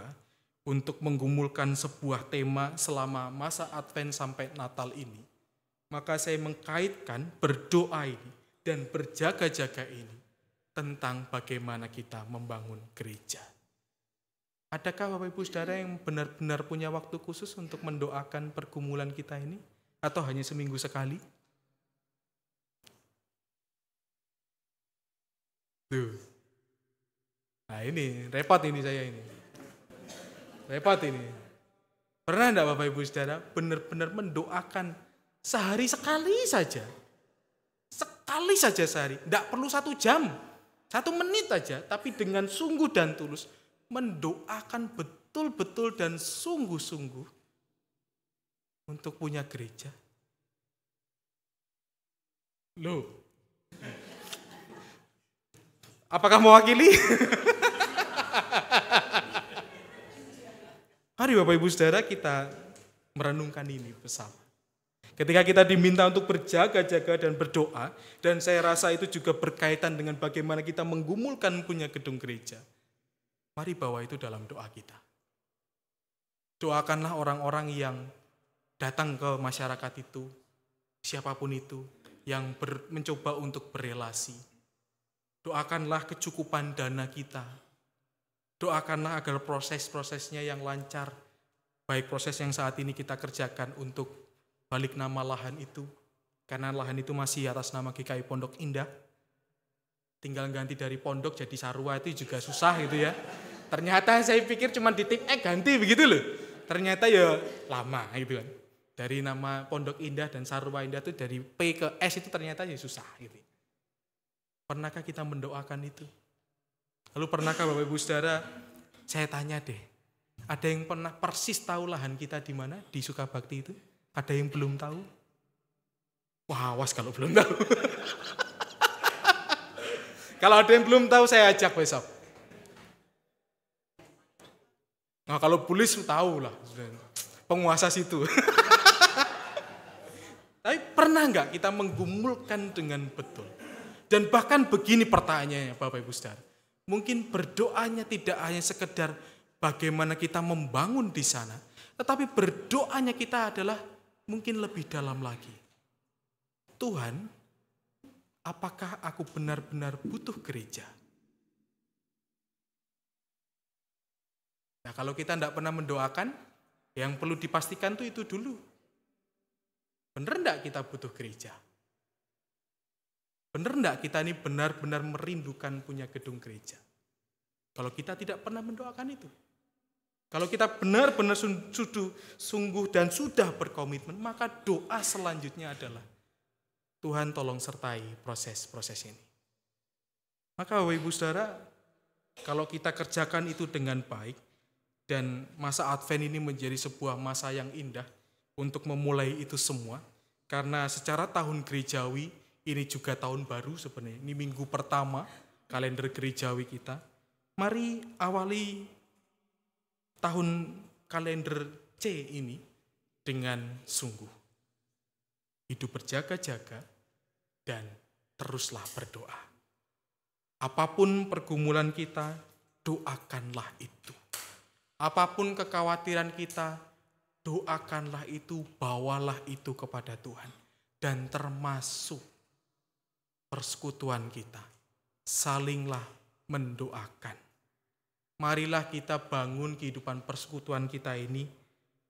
untuk menggumulkan sebuah tema selama masa Advent sampai Natal ini, maka saya mengkaitkan berdoa ini dan berjaga-jaga ini tentang bagaimana kita membangun gereja. Adakah Bapak Ibu Saudara yang benar-benar punya waktu khusus untuk mendoakan pergumulan kita ini? Atau hanya seminggu sekali? Tuh. Nah ini, repot ini saya ini. Repot ini. Pernah enggak Bapak Ibu Saudara benar-benar mendoakan sehari sekali saja? Sekali saja sehari. Enggak perlu 1 jam, 1 menit aja. Tapi dengan sungguh dan tulus mendoakan betul-betul dan sungguh-sungguh untuk punya gereja. Loh. Apakah mewakili? Mari Bapak Ibu Saudara kita merenungkan ini bersama. Ketika kita diminta untuk berjaga-jaga dan berdoa, dan saya rasa itu juga berkaitan dengan bagaimana kita menggumulkan punya gedung gereja. Mari bawa itu dalam doa kita. Doakanlah orang-orang yang datang ke masyarakat itu, siapapun itu, yang mencoba untuk berelasi. Doakanlah kecukupan dana kita. Doakanlah agar proses-prosesnya yang lancar, baik proses yang saat ini kita kerjakan untuk balik nama lahan itu, karena lahan itu masih atas nama GKI Pondok Indah. Tinggal ganti dari pondok jadi sarua itu juga susah gitu ya. Ternyata saya pikir cuma di tip ganti begitu loh. Ternyata ya lama gitu kan. Dari nama Pondok Indah dan Sarua Indah itu dari P ke S itu ternyata ya susah gitu. Pernahkah kita mendoakan itu? Lalu pernahkah Bapak Ibu Saudara, saya tanya deh, Ada yang pernah persis tahu lahan kita di mana di Sukabakti itu? Ada yang belum tahu? Wah, awas kalau belum tahu. Kalau ada yang belum tahu saya ajak besok. Nah, kalau Bulis tahu lah, penguasa situ. Tapi pernah nggak kita menggumulkan dengan betul? Dan bahkan begini pertanyaannya Bapak Ibu Saudara. Mungkin berdoanya tidak hanya sekedar bagaimana kita membangun di sana, tetapi berdoanya kita adalah mungkin lebih dalam lagi. Tuhan, apakah aku benar-benar butuh gereja? Nah, kalau kita tidak pernah mendoakan, yang perlu dipastikan itu dulu. Benar enggak kita butuh gereja? Benar enggak kita ini benar-benar merindukan punya gedung gereja? Kalau kita tidak pernah mendoakan itu. Kalau kita benar-benar sungguh dan sudah berkomitmen, maka doa selanjutnya adalah Tuhan tolong sertai proses-proses ini. Maka Bapak Ibu Saudara, kalau kita kerjakan itu dengan baik, dan masa Advent ini menjadi sebuah masa yang indah untuk memulai itu semua, karena secara tahun gerejawi, ini juga tahun baru sebenarnya, ini minggu pertama kalender gerejawi kita. Mari awali tahun kalender C ini dengan sungguh. Hidup berjaga-jaga dan teruslah berdoa. Apapun pergumulan kita, doakanlah itu. Apapun kekhawatiran kita, doakanlah itu, bawalah itu kepada Tuhan. Dan termasuk persekutuan kita, salinglah mendoakan. Marilah kita bangun kehidupan persekutuan kita ini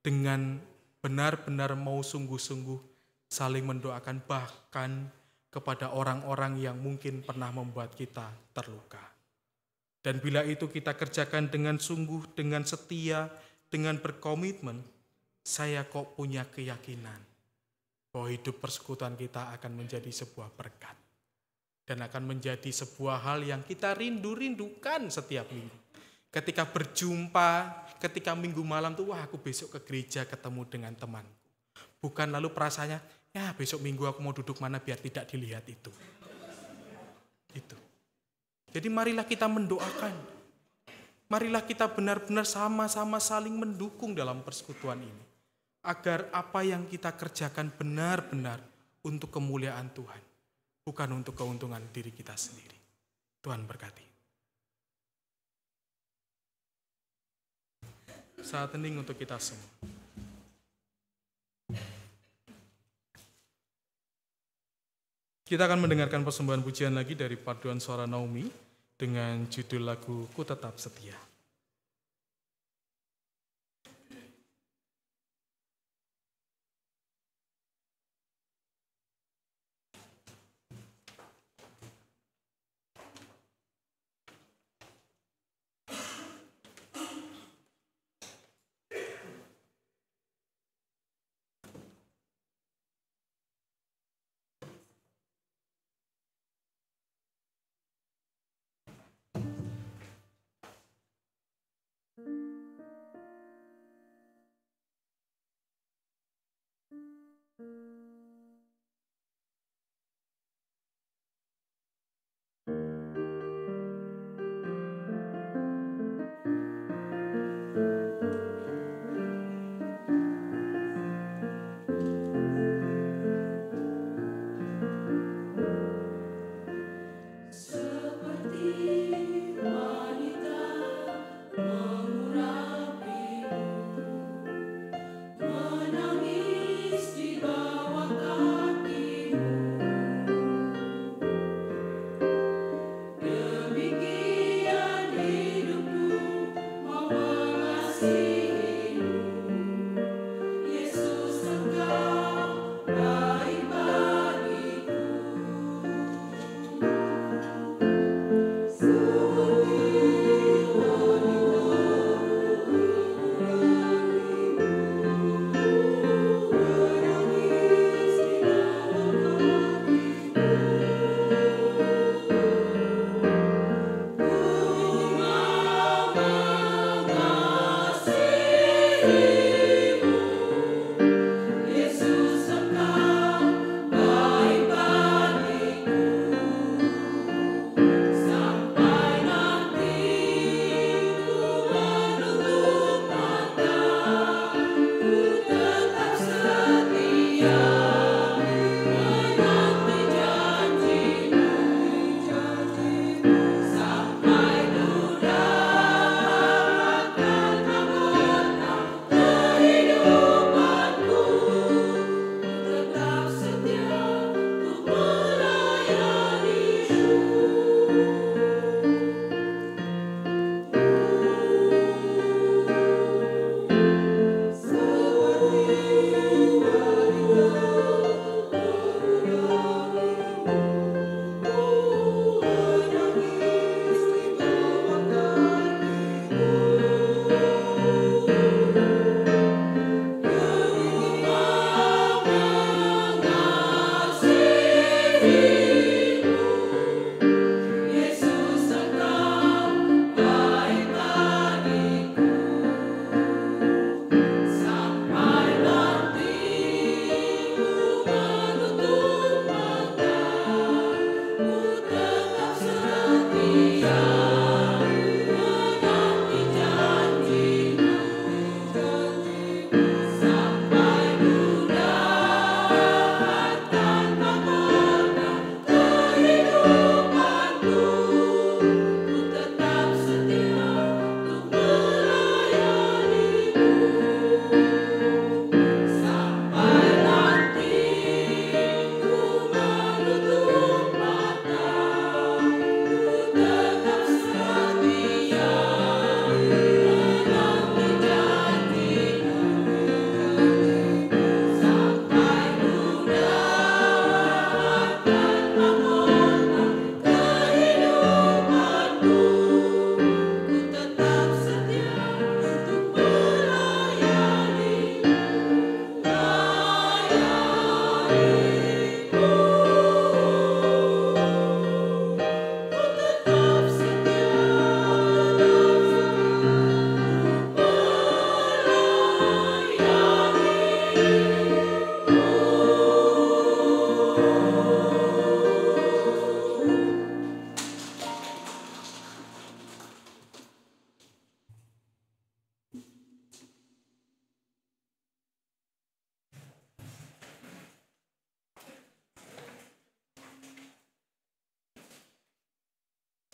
dengan benar-benar mau sungguh-sungguh saling mendoakan, bahkan kepada orang-orang yang mungkin pernah membuat kita terluka. Dan bila itu kita kerjakan dengan sungguh, dengan setia, dengan berkomitmen, saya kok punya keyakinan bahwa hidup persekutuan kita akan menjadi sebuah berkat. Dan akan menjadi sebuah hal yang kita rindu-rindukan setiap minggu. Ketika berjumpa, ketika minggu malam tuh, wah aku besok ke gereja ketemu dengan temanku. Bukan lalu perasaannya, ya besok minggu aku mau duduk mana biar tidak dilihat itu. Itu. Jadi marilah kita mendoakan. Marilah kita benar-benar sama-sama saling mendukung dalam persekutuan ini. Agar apa yang kita kerjakan benar-benar untuk kemuliaan Tuhan. Bukan untuk keuntungan diri kita sendiri. Tuhan berkati. Saat hening untuk kita semua. Kita akan mendengarkan persembahan pujian lagi dari paduan suara Naomi dengan judul lagu Ku Tetap Setia.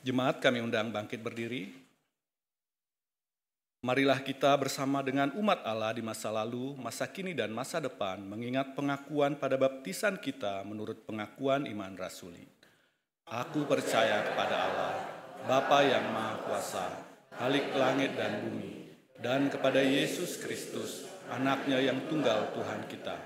Jemaat kami undang bangkit berdiri. Marilah kita bersama dengan umat Allah di masa lalu, masa kini, dan masa depan mengingat pengakuan pada baptisan kita menurut pengakuan iman rasuli. Aku percaya kepada Allah, Bapa yang Maha Kuasa, Khalik langit dan bumi, dan kepada Yesus Kristus, anaknya yang tunggal Tuhan kita,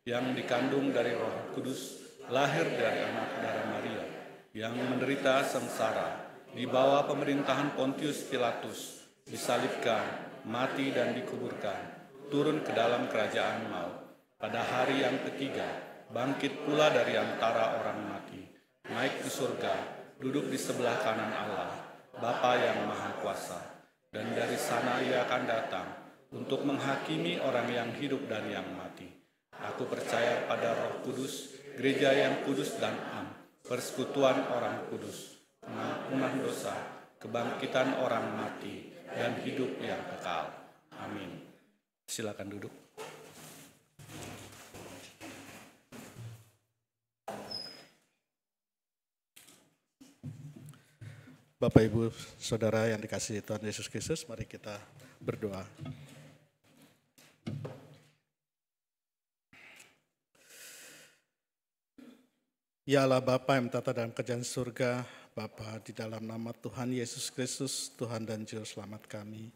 yang dikandung dari Roh Kudus, lahir dari anak darah Maria, yang menderita sengsara, di bawah pemerintahan Pontius Pilatus, disalibkan, mati dan dikuburkan, turun ke dalam kerajaan maut. Pada hari yang ketiga, bangkit pula dari antara orang mati, naik ke surga, duduk di sebelah kanan Allah, Bapa yang Maha Kuasa, dan dari sana Ia akan datang untuk menghakimi orang yang hidup dan yang mati. Aku percaya pada Roh Kudus, gereja yang kudus dan am, persekutuan orang kudus, pengampunan dosa, kebangkitan orang mati, dan hidup yang kekal. Amin. Silakan duduk. Bapak, Ibu, Saudara yang dikasihi Tuhan Yesus Kristus, mari kita berdoa. Ya Allah Bapa yang bertata dalam kerajaan surga, Bapa, di dalam nama Tuhan Yesus Kristus, Tuhan dan Juru Selamat kami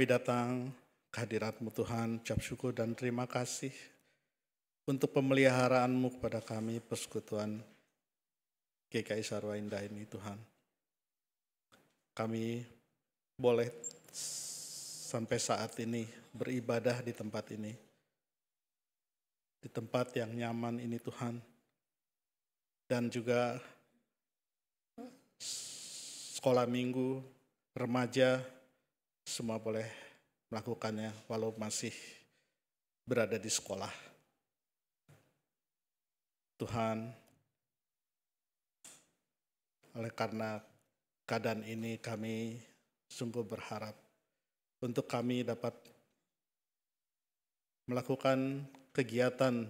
datang ke hadirat-Mu Tuhan, ucap syukur dan terima kasih untuk pemeliharaanmu kepada kami, persekutuan GKI Sarwa Indah ini Tuhan. Kami boleh sampai saat ini beribadah di tempat ini, di tempat yang nyaman ini Tuhan, dan juga sekolah minggu, remaja, semua boleh melakukannya walau masih berada di sekolah. Tuhan, oleh karena keadaan ini kami sungguh berharap untuk kami dapat melakukan kegiatan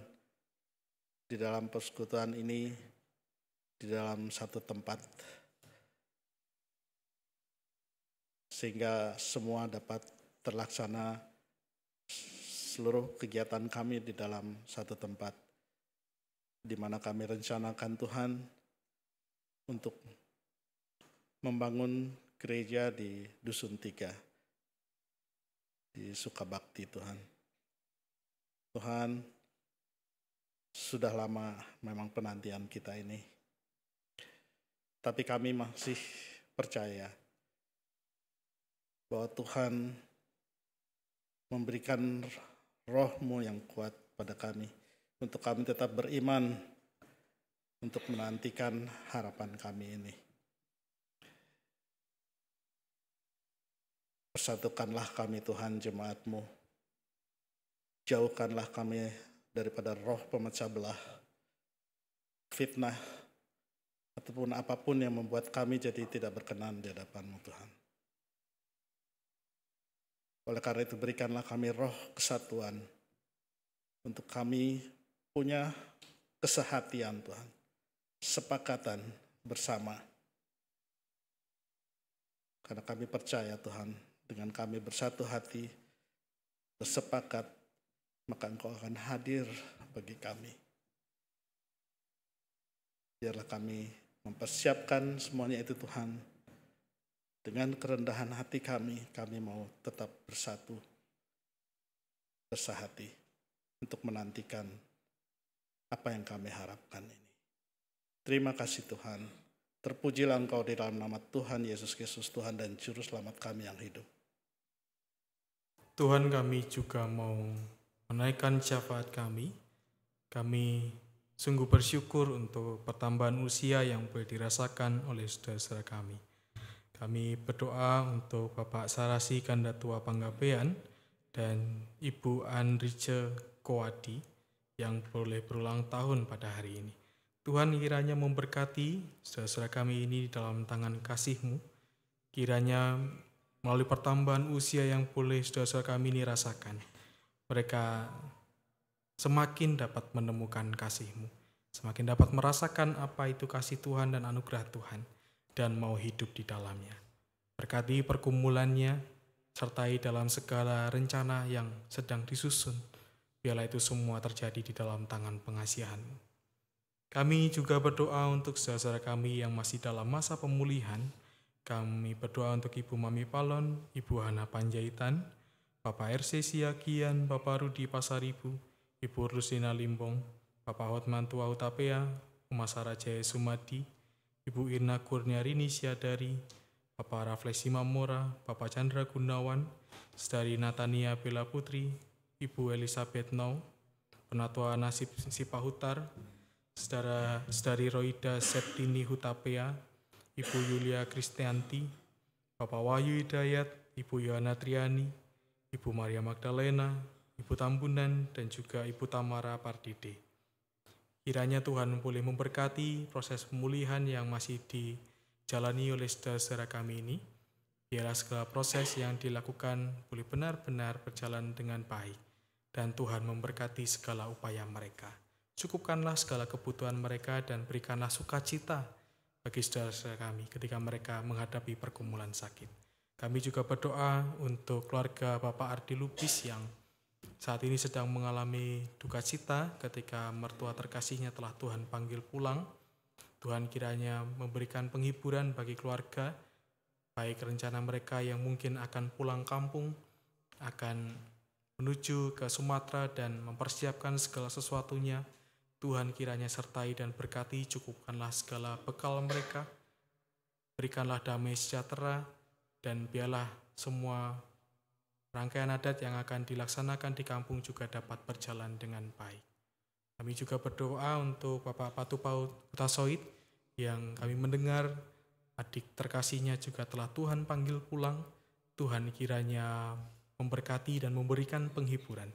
di dalam persekutuan ini di dalam satu tempat, sehingga semua dapat terlaksana seluruh kegiatan kami di dalam satu tempat, di mana kami rencanakan Tuhan untuk membangun gereja di Dusun 3 di Sukabakti Tuhan. Tuhan, sudah lama memang penantian kita ini, tapi kami masih percaya bahwa Tuhan memberikan Roh-Mu yang kuat pada kami, untuk kami tetap beriman, untuk menantikan harapan kami ini. Persatukanlah kami Tuhan, jemaat-Mu. Jauhkanlah kami daripada roh pemecah belah, fitnah, ataupun apapun yang membuat kami jadi tidak berkenan di hadapan-Mu Tuhan. Oleh karena itu berikanlah kami roh kesatuan, untuk kami punya kesehatian Tuhan, sepakatan bersama. Karena kami percaya Tuhan, dengan kami bersatu hati, bersepakat, maka Engkau akan hadir bagi kami. Biarlah kami mempersiapkan semuanya itu Tuhan. Dengan kerendahan hati kami mau tetap bersatu, bersahati untuk menantikan apa yang kami harapkan ini. Terima kasih Tuhan. Terpujilah Engkau di dalam nama Tuhan Yesus Kristus, Tuhan dan Juru Selamat kami yang hidup. Tuhan, kami juga mau menaikkan syafaat kami. Kami sungguh bersyukur untuk pertambahan usia yang boleh dirasakan oleh saudara-saudara kami. Kami berdoa untuk Bapak Sarasi Kandatua Panggabean dan Ibu Anrice Kowadi yang boleh berulang tahun pada hari ini. Tuhan kiranya memberkati saudara-saudara kami ini dalam tangan kasih-Mu. Kiranya melalui pertambahan usia yang boleh saudara-saudara kami ini rasakan, mereka semakin dapat menemukan kasih-Mu, semakin dapat merasakan apa itu kasih Tuhan dan anugerah Tuhan. dan mau hidup di dalamnya. Berkati pergumulannya, sertai dalam segala rencana yang sedang disusun. Biarlah itu semua terjadi di dalam tangan pengasihan-Mu. Kami juga berdoa untuk saudara kami yang masih dalam masa pemulihan. Kami berdoa untuk Ibu Mami Palon, Ibu Hana Panjaitan, Bapak RC Siakian, Bapak Rudi Pasaribu, Ibu Rusina Limbong, Bapak Hotman Tua Utapea, Mas Sarajaya Sumadi, Ibu Irna Kurniarini Syadari, Bapak Raflesi Mamora, Bapak Chandra Gunawan, Saudari Natania Bella Putri, Ibu Elizabeth Nau, Penatua Nasib Sipahutar, Saudari Roida Septini Hutapea, Ibu Yulia Kristianti, Bapak Wahyu Hidayat, Ibu Yohana Triani, Ibu Maria Magdalena, Ibu Tambunan, dan juga Ibu Tamara Pardide. Kiranya Tuhan boleh memberkati proses pemulihan yang masih dijalani oleh saudara kami ini. Biarlah segala proses yang dilakukan boleh benar-benar berjalan dengan baik, dan Tuhan memberkati segala upaya mereka. Cukupkanlah segala kebutuhan mereka dan berikanlah sukacita bagi saudara-saudara kami ketika mereka menghadapi pergumulan sakit. Kami juga berdoa untuk keluarga Bapak Ardi Lubis yang saat ini sedang mengalami duka cita ketika mertua terkasihnya telah Tuhan panggil pulang. Tuhan kiranya memberikan penghiburan bagi keluarga, baik rencana mereka yang mungkin akan pulang kampung, akan menuju ke Sumatera dan mempersiapkan segala sesuatunya. Tuhan kiranya sertai dan berkati, cukupkanlah segala bekal mereka, berikanlah damai sejahtera, dan biarlah semua rangkaian adat yang akan dilaksanakan di kampung juga dapat berjalan dengan baik. Kami juga berdoa untuk Bapak Patu Putasoid yang kami mendengar adik terkasihnya juga telah Tuhan panggil pulang. Tuhan kiranya memberkati dan memberikan penghiburan.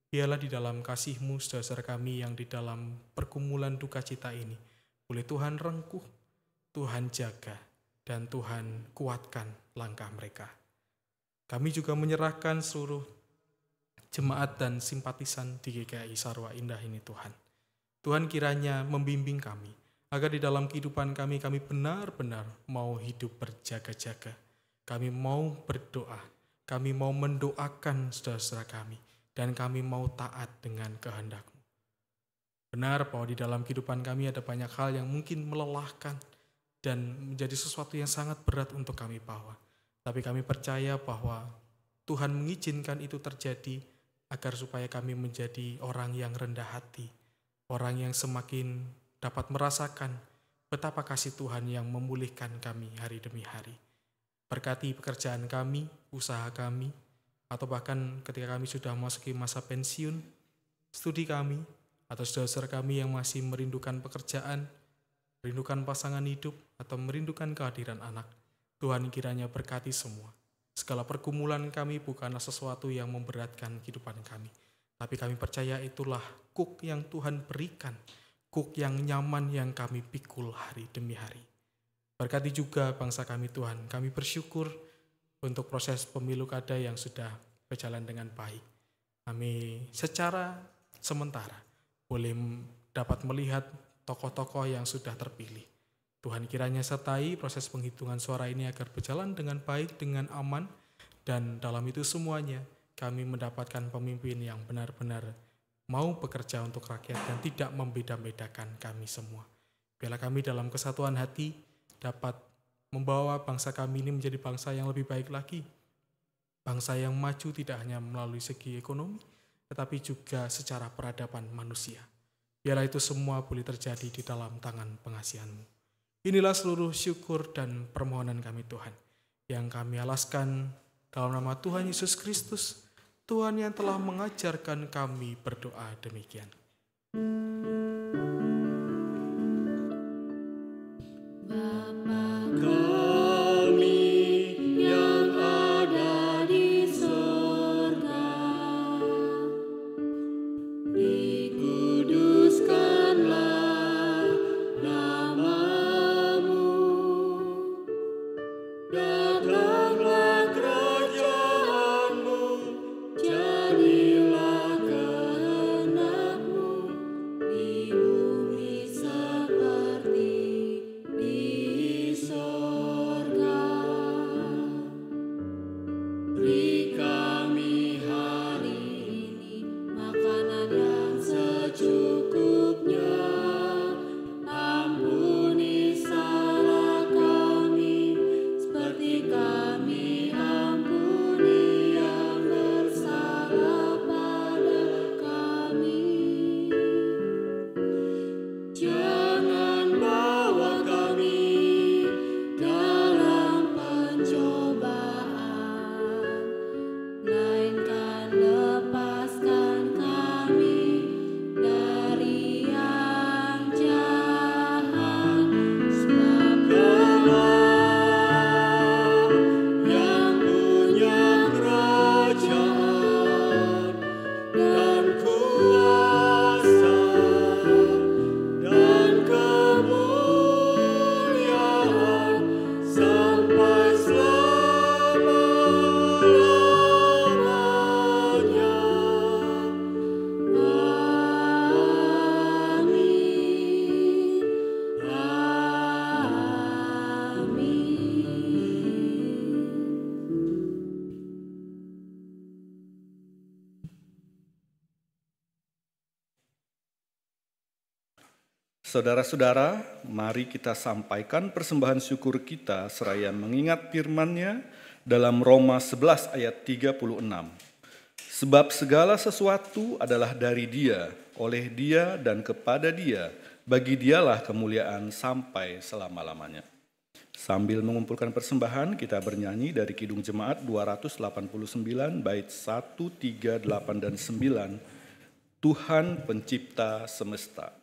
Biarlah di dalam kasih-Mu saudara kami yang di dalam pergumulan duka cita ini, boleh Tuhan rengkuh, Tuhan jaga, dan Tuhan kuatkan langkah mereka. Kami juga menyerahkan seluruh jemaat dan simpatisan di GKI Sarwa Indah ini Tuhan. Tuhan kiranya membimbing kami, agar di dalam kehidupan kami benar-benar mau hidup berjaga-jaga. Kami mau berdoa, kami mau mendoakan saudara-saudara kami, dan kami mau taat dengan kehendak-Mu. Benar bahwa di dalam kehidupan kami ada banyak hal yang mungkin melelahkan dan menjadi sesuatu yang sangat berat untuk kami bawa. Tapi kami percaya bahwa Tuhan mengizinkan itu terjadi agar supaya kami menjadi orang yang rendah hati, orang yang semakin dapat merasakan betapa kasih Tuhan yang memulihkan kami hari demi hari. Berkati pekerjaan kami, usaha kami, atau bahkan ketika kami sudah memasuki masa pensiun, studi kami, atau saudara-saudara kami yang masih merindukan pekerjaan, merindukan pasangan hidup, atau merindukan kehadiran anak. Tuhan kiranya berkati semua. Segala pergumulan kami bukanlah sesuatu yang memberatkan kehidupan kami, tapi kami percaya itulah kuk yang Tuhan berikan, kuk yang nyaman yang kami pikul hari demi hari. Berkati juga bangsa kami Tuhan, kami bersyukur untuk proses pemilu kada yang sudah berjalan dengan baik. Kami secara sementara boleh dapat melihat tokoh-tokoh yang sudah terpilih. Tuhan kiranya sertai proses penghitungan suara ini agar berjalan dengan baik, dengan aman, dan dalam itu semuanya kami mendapatkan pemimpin yang benar-benar mau bekerja untuk rakyat dan tidak membeda-bedakan kami semua. Biarlah kami dalam kesatuan hati dapat membawa bangsa kami ini menjadi bangsa yang lebih baik lagi. Bangsa yang maju tidak hanya melalui segi ekonomi, tetapi juga secara peradaban manusia. Biarlah itu semua boleh terjadi di dalam tangan pengasihan-Mu. Inilah seluruh syukur dan permohonan kami Tuhan, yang kami alaskan dalam nama Tuhan Yesus Kristus, Tuhan yang telah mengajarkan kami berdoa demikian. Saudara-saudara, mari kita sampaikan persembahan syukur kita seraya mengingat firman-Nya dalam Roma 11 ayat 36. Sebab segala sesuatu adalah dari Dia, oleh Dia dan kepada Dia, bagi Dialah kemuliaan sampai selama-lamanya. Sambil mengumpulkan persembahan, kita bernyanyi dari Kidung Jemaat 289 bait 1, 3, 8, dan 9, Tuhan Pencipta Semesta.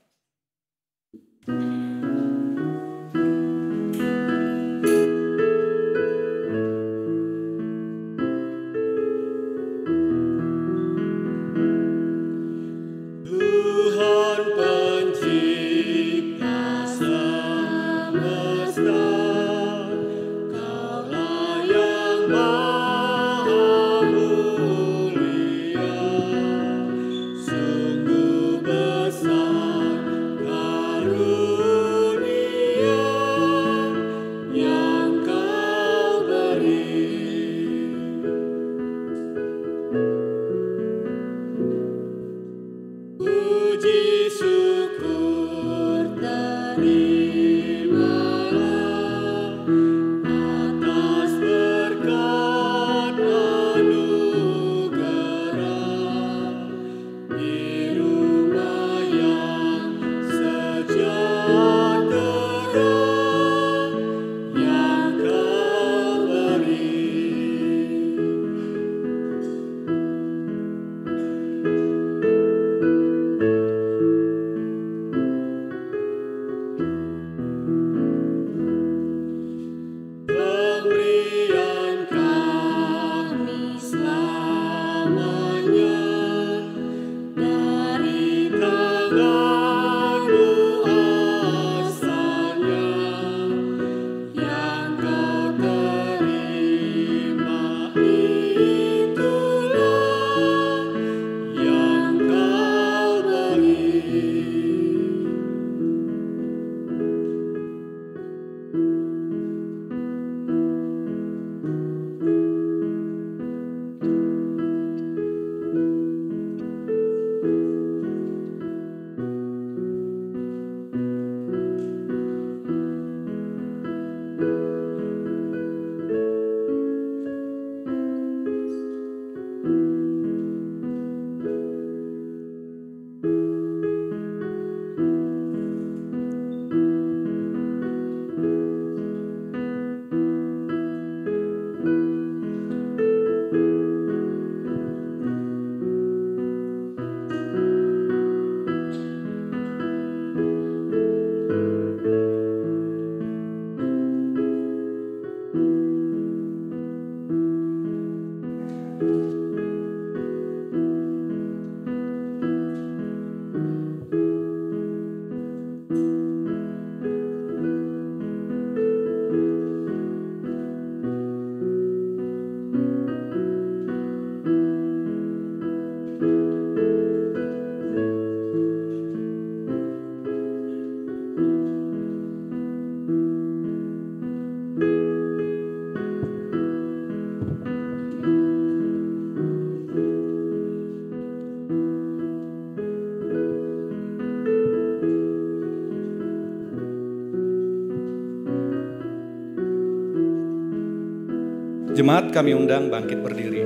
Jemaat kami undang bangkit berdiri.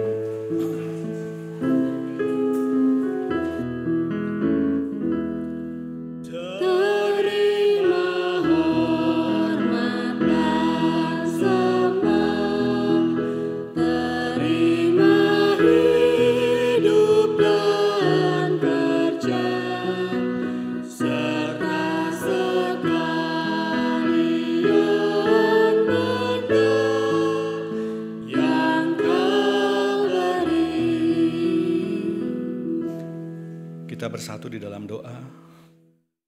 Kita bersatu di dalam doa.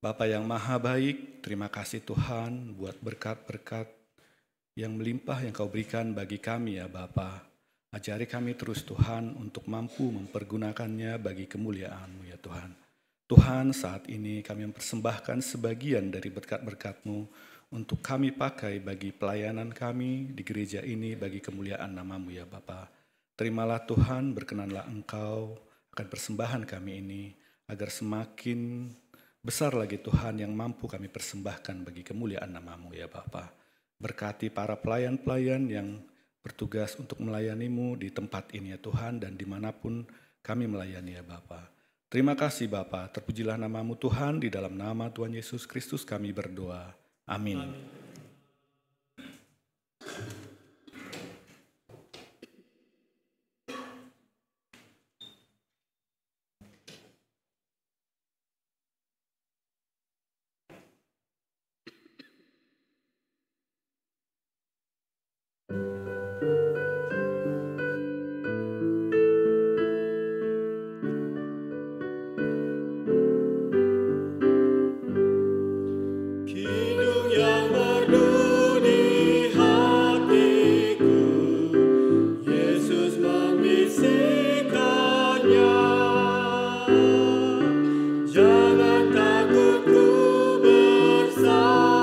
Bapa yang maha baik, terima kasih Tuhan buat berkat-berkat yang melimpah yang Kau berikan bagi kami ya Bapa. Ajari kami terus Tuhan untuk mampu mempergunakannya bagi kemuliaan-Mu ya Tuhan. Tuhan, saat ini kami mempersembahkan sebagian dari berkat-berkat-Mu untuk kami pakai bagi pelayanan kami di gereja ini bagi kemuliaan nama-Mu ya Bapa. Terimalah Tuhan, berkenanlah Engkau akan persembahan kami ini, agar semakin Besar lagi Tuhan yang mampu kami persembahkan bagi kemuliaan nama-Mu ya Bapa. Berkati para pelayan-pelayan yang bertugas untuk melayani-Mu di tempat ini ya Tuhan dan dimanapun kami melayani ya Bapa. Terima kasih Bapa, terpujilah nama-Mu Tuhan, di dalam nama Tuhan Yesus Kristus kami berdoa. Amin. Kidung yang merdu di hatiku, Yesus membisikkannya. Jangan takut, ku bersamamu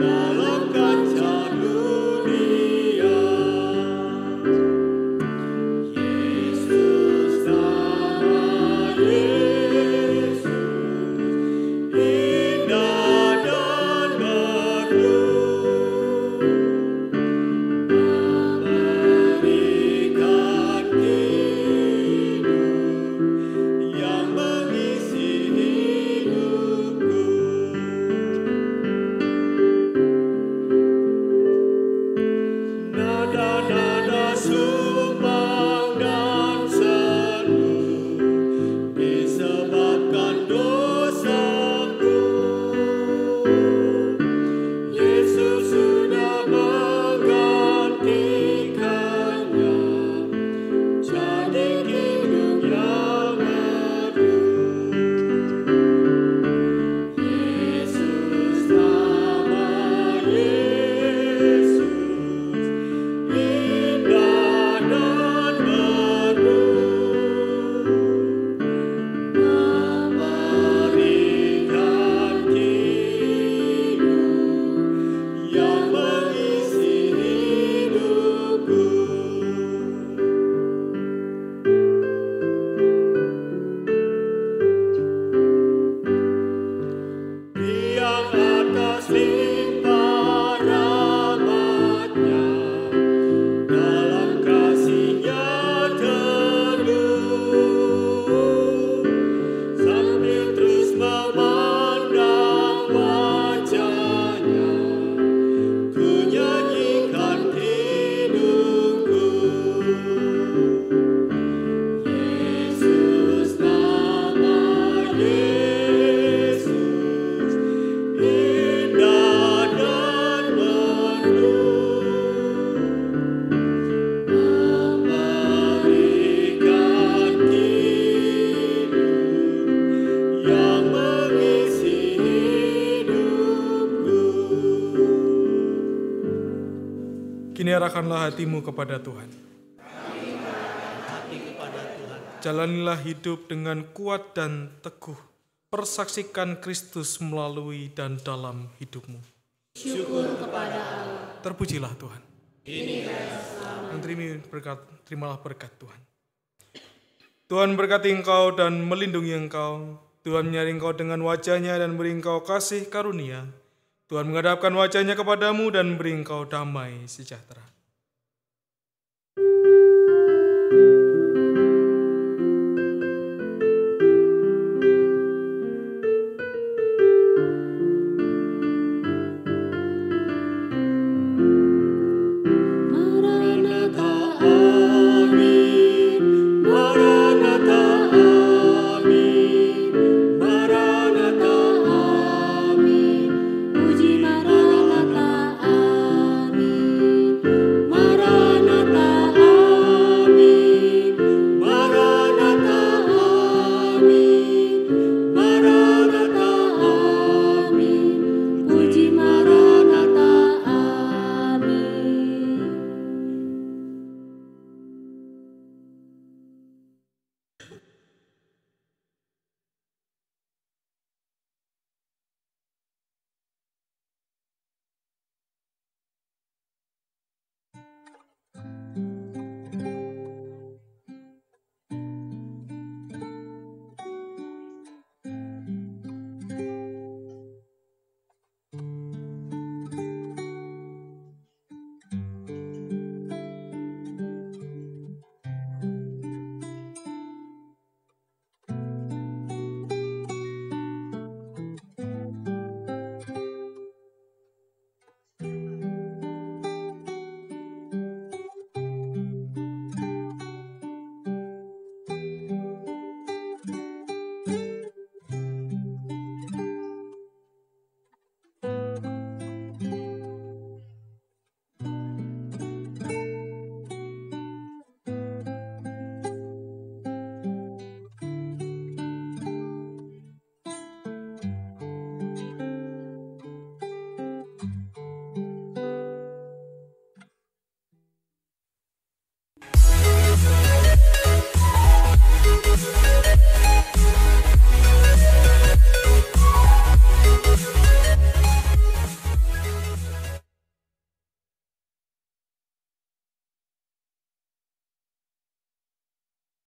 dalam kancah dunia. Yesus, nama Yesus, indah dan merdu, memberikan hidup yang mengisi hidupku. Nada-nada sumbang dan sendu disebabkan dosaku. Yesus sudah menggantikannya, jadi kidung yang merdu. Yesus, nama Yesus, indah dan merdu, memberikan hidup yang mengisi hidupku. Yang atas limpah rahmat-Nya, dalam kasih-Nya teduh, sambil terus memandang wajah-Nya, ku nyanyikan hidupku. Yesus, nama Yesus, indah dan merdu, memberikan hidup yang mengisi hidupku. Kini arahkanlah hatimu kepada Tuhan. Jalanilah hidup dengan kuat dan teguh. Persaksikan Kristus melalui dan dalam hidupmu. Syukur kepada Allah. Terpujilah Tuhan. Dan terimalah berkat Tuhan. Tuhan berkati engkau dan melindungi engkau. Tuhan menyari engkau dengan wajah-Nya dan beri engkau kasih karunia. Tuhan menghadapkan wajah-Nya kepadamu dan beri engkau damai sejahtera.